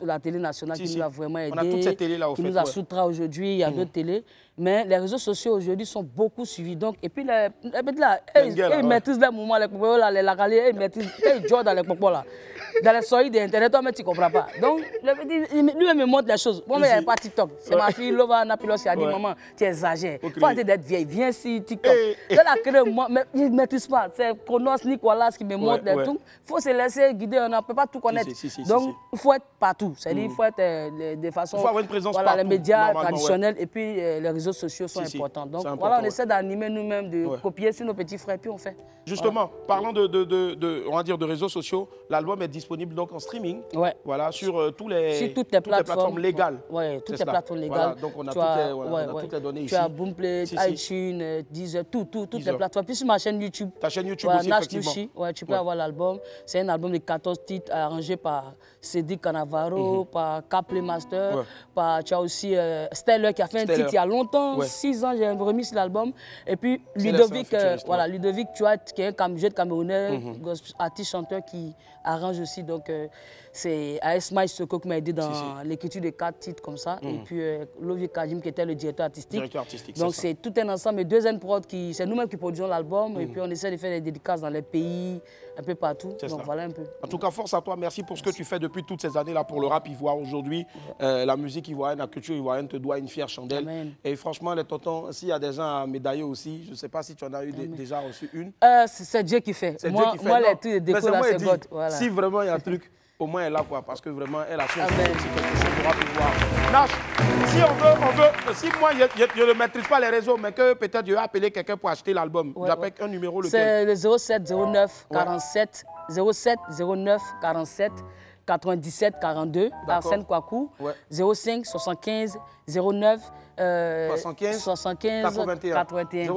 la télé nationale qui nous a vraiment aidé. On a toutes ces télés-là, au fait. Qui nous a soutenu aujourd'hui, il y a d'autres télés. Mais les réseaux sociaux aujourd'hui sont beaucoup suivis. Donc, et puis, ils maîtrisent les moments, les popos, ils maîtrisent, ils jouent dans les popos là. Dans les soirées d'Internet, toi, mais tu ne comprends pas. Donc, lui, il me montre les choses. Moi, il n'y a pas TikTok. C'est ma fille, Lova Napilos, qui a dit, maman, tu exagères. Il faut arrêter d'être vieille. Viens ici, TikTok. Mais ils ne maîtrisent pas. C'est Chronos, Nicolas qui me montre les trucs. Il faut se laisser guider. On ne peut pas tout connaître. Donc, il faut être partout. C'est-à-dire, il faut être de façon. Il faut avoir une présence partout. Les médias traditionnels et puis les réseaux sociaux sont importants. Donc, voilà, on essaie d'animer nous-mêmes, de copier sur nos petits frères, puis on fait. Justement, parlant on va dire de réseaux sociaux, l'album est disponible donc en streaming. Voilà, sur toutes les plateformes légales. Oui, toutes les plateformes légales. Voilà, donc on a toutes les données ici. Tu as Boomplay, iTunes, Deezer, toutes les plateformes. Puis sur ma chaîne YouTube. Ta chaîne YouTube aussi, effectivement. Tu peux avoir l'album. C'est un album de 14 titres arrangé par Cédric Canavaro, par Capley Master, tu as aussi Stellar qui a fait un titre il y a longtemps, 6 ans, j'ai remis sur l'album. Et puis Ludovic, Ludovic, tu vois, qui est un jeune Camerounais, artiste chanteur qui arrange aussi. Donc c'est AS Mike Soko qui m'a aidé dans l'écriture de 4 titres comme ça. Et puis Lovic Kajim qui était le directeur artistique. Donc c'est tout un ensemble. Et deuxième prod, c'est nous-mêmes qui produisons l'album. Et puis on essaie de faire des dédicaces dans les pays, un peu partout. Donc voilà un peu. En tout cas, force à toi. Merci pour ce que tu fais depuis toutes ces années-là pour le rap ivoire aujourd'hui. La musique ivoirienne, la culture ivoirienne te doit une fière chandelle. Amen. Et franchement, les tontons, s'il y a des gens à médailler aussi, je ne sais pas si tu en as eu déjà reçu une. C'est Dieu qui fait. Moi, les trucs de déco là, c'est God. Voilà. Si vraiment il y a un truc, au moins elle est là, quoi, parce que vraiment, elle a su quelque chose de rap ivoire. Nash, si moi, je ne maîtrise pas les réseaux, mais que peut-être je vais appeler quelqu'un pour acheter l'album, j'appelle un numéro lequel? C'est le 07 09 47 07 09 47 97 42, Arsène Kouakou, 05 75 09 75 81.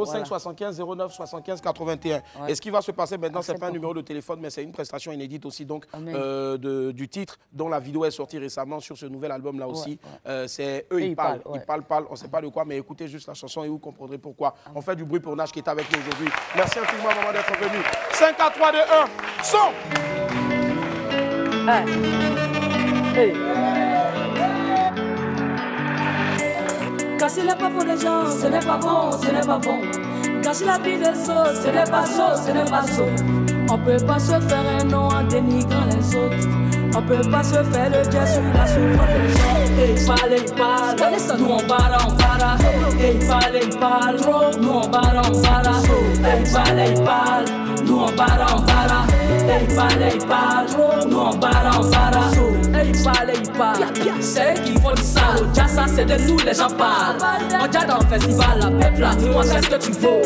05 75 09 75 81. Et ce qui va se passer maintenant, ce n'est pas un numéro de téléphone, mais c'est une prestation inédite aussi donc, du titre dont la vidéo est sortie récemment sur ce nouvel album-là aussi. C'est Eux, ils parlent. Ils parlent, on ne sait pas de quoi, mais écoutez juste la chanson et vous comprendrez pourquoi. On fait du bruit pour Nash qui est avec nous aujourd'hui. Merci infiniment, maman, d'être venu. 5, 4, 3, 2, 1, son! Casser les pas pour les gens, ce n'est pas bon, ce n'est pas bon. Casser la vie des autres, ce n'est pas ça, ce n'est pas ça. On peut pas se faire un nom en dénigrant les autres. On peut pas se faire le jet sur la souffrance des gens. Il parle, nous on barre, on barre. Il parle, trop, nous on barre, on barre. Il parle, nous on barre, on barre. Il parle, trop, nous on barre, on barre. Il parle, c'est eux qui font du sale. Déjà ça c'est de nous les gens parlent. On déjà dans le festival, la peuple là, dis-moi qu'est-ce que tu vaux.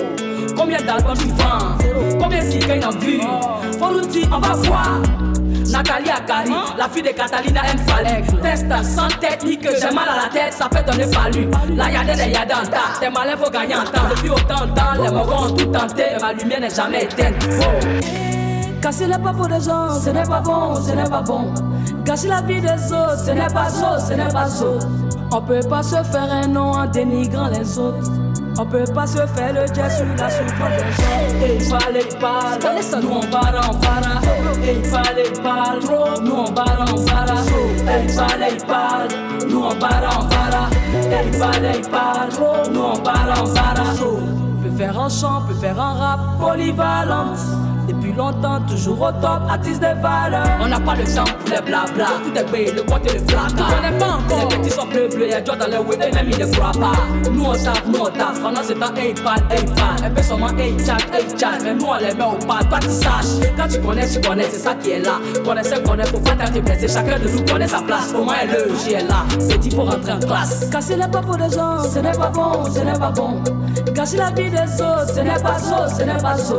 Combien d'albums tu vends? Combien de gagnent en vue? Faut nous dire, on va voir. Nathalie Akari, la fille de Catalina M. Falek. Test sans technique, j'ai mal à la tête, ça fait donner fallu. Là y'a des y'a dans ta, t'es malin, faut gagner en temps. Depuis autant de temps, les morons ont tout tenté, mais ma lumière n'est jamais éteinte. Casser les pas pour des gens, ce n'est pas bon, ce n'est pas bon. Gâcher la vie des autres, ce n'est pas ça, ce n'est pas ça. On peut pas se faire un nom en dénigrant les autres. On peut pas se faire le jet sur la souffrance des gens. Il parle, nous on barre, on barre. Il parle, trop, nous on barre, on barre. Il parle, nous on barre, on barre. Il parle, trop, nous on barre, on barre. On peut faire un chant, on peut faire un rap polyvalente. Depuis longtemps, toujours au top, artiste de valeur. On n'a pas le temps pour les blabla. Tout est payé, le compte et le placard. Tu connais pas encore. Les petits sont bleus, y'a Dieu dans les web, et même ils ne croient pas. Nous on tape, pendant ce temps, il parle. Un peu seulement, chat, mais nous on les met au pas. Toi tu saches, quand tu connais, c'est ça qui est là. Connaissez, faut pas t'être blessé. Chacun de nous connaît sa place. Au moins, le J est là. Petit pour rentrer en classe. Casser les pas pour des gens, ce n'est pas bon, ce n'est pas bon. Gâcher la vie des autres, ce n'est pas ça, ce n'est pas ça.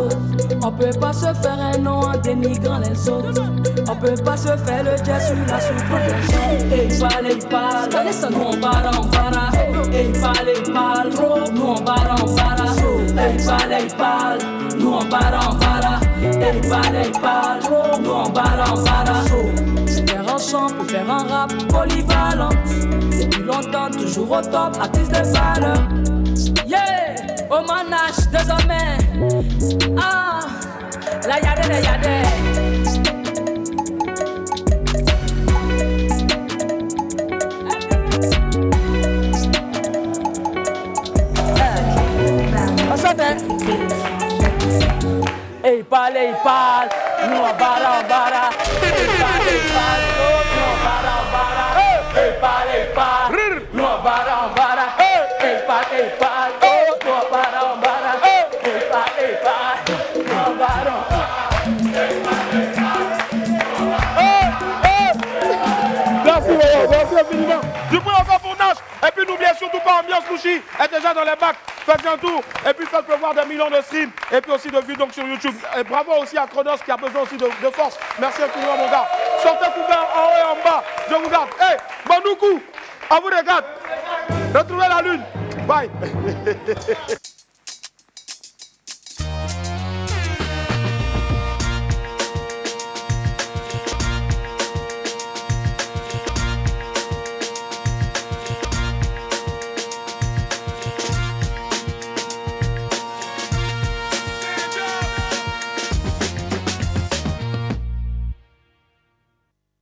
On peut pas se faire un nom en dénigrant les autres. On peut pas se faire le jet sur la souffrance des gens. Il parle, nous on barre, on barre. Il parle, trop, nous on barre, on barre. Il parle, nous on barre, on barre. Et il parle, nous on barre. Pour faire un chant, pour faire un rap polyvalente. Depuis longtemps, toujours au top, artiste de valeur. Yeah, au manage désormais. Ah, la yade. Et il parle, nous on barre. Et il parle, nous on barre. Et il parle, nous on barre. Et il parle, nous on barre. Et il parle, nous on barre. Merci infiniment. Du coup, encore pour Nash. Et puis n'oubliez surtout pas, Ambiance Louchi est déjà dans les bacs. Faites un tour et puis faites pleuvoir des millions de streams et puis aussi de vues donc sur YouTube. Et bravo aussi à Chronos qui a besoin aussi de force. Merci infiniment mon gars. Sortez couvert en haut et en bas. Je vous garde. Hey, Bandoukou, à vous les gars. Retrouvez la lune. Bye.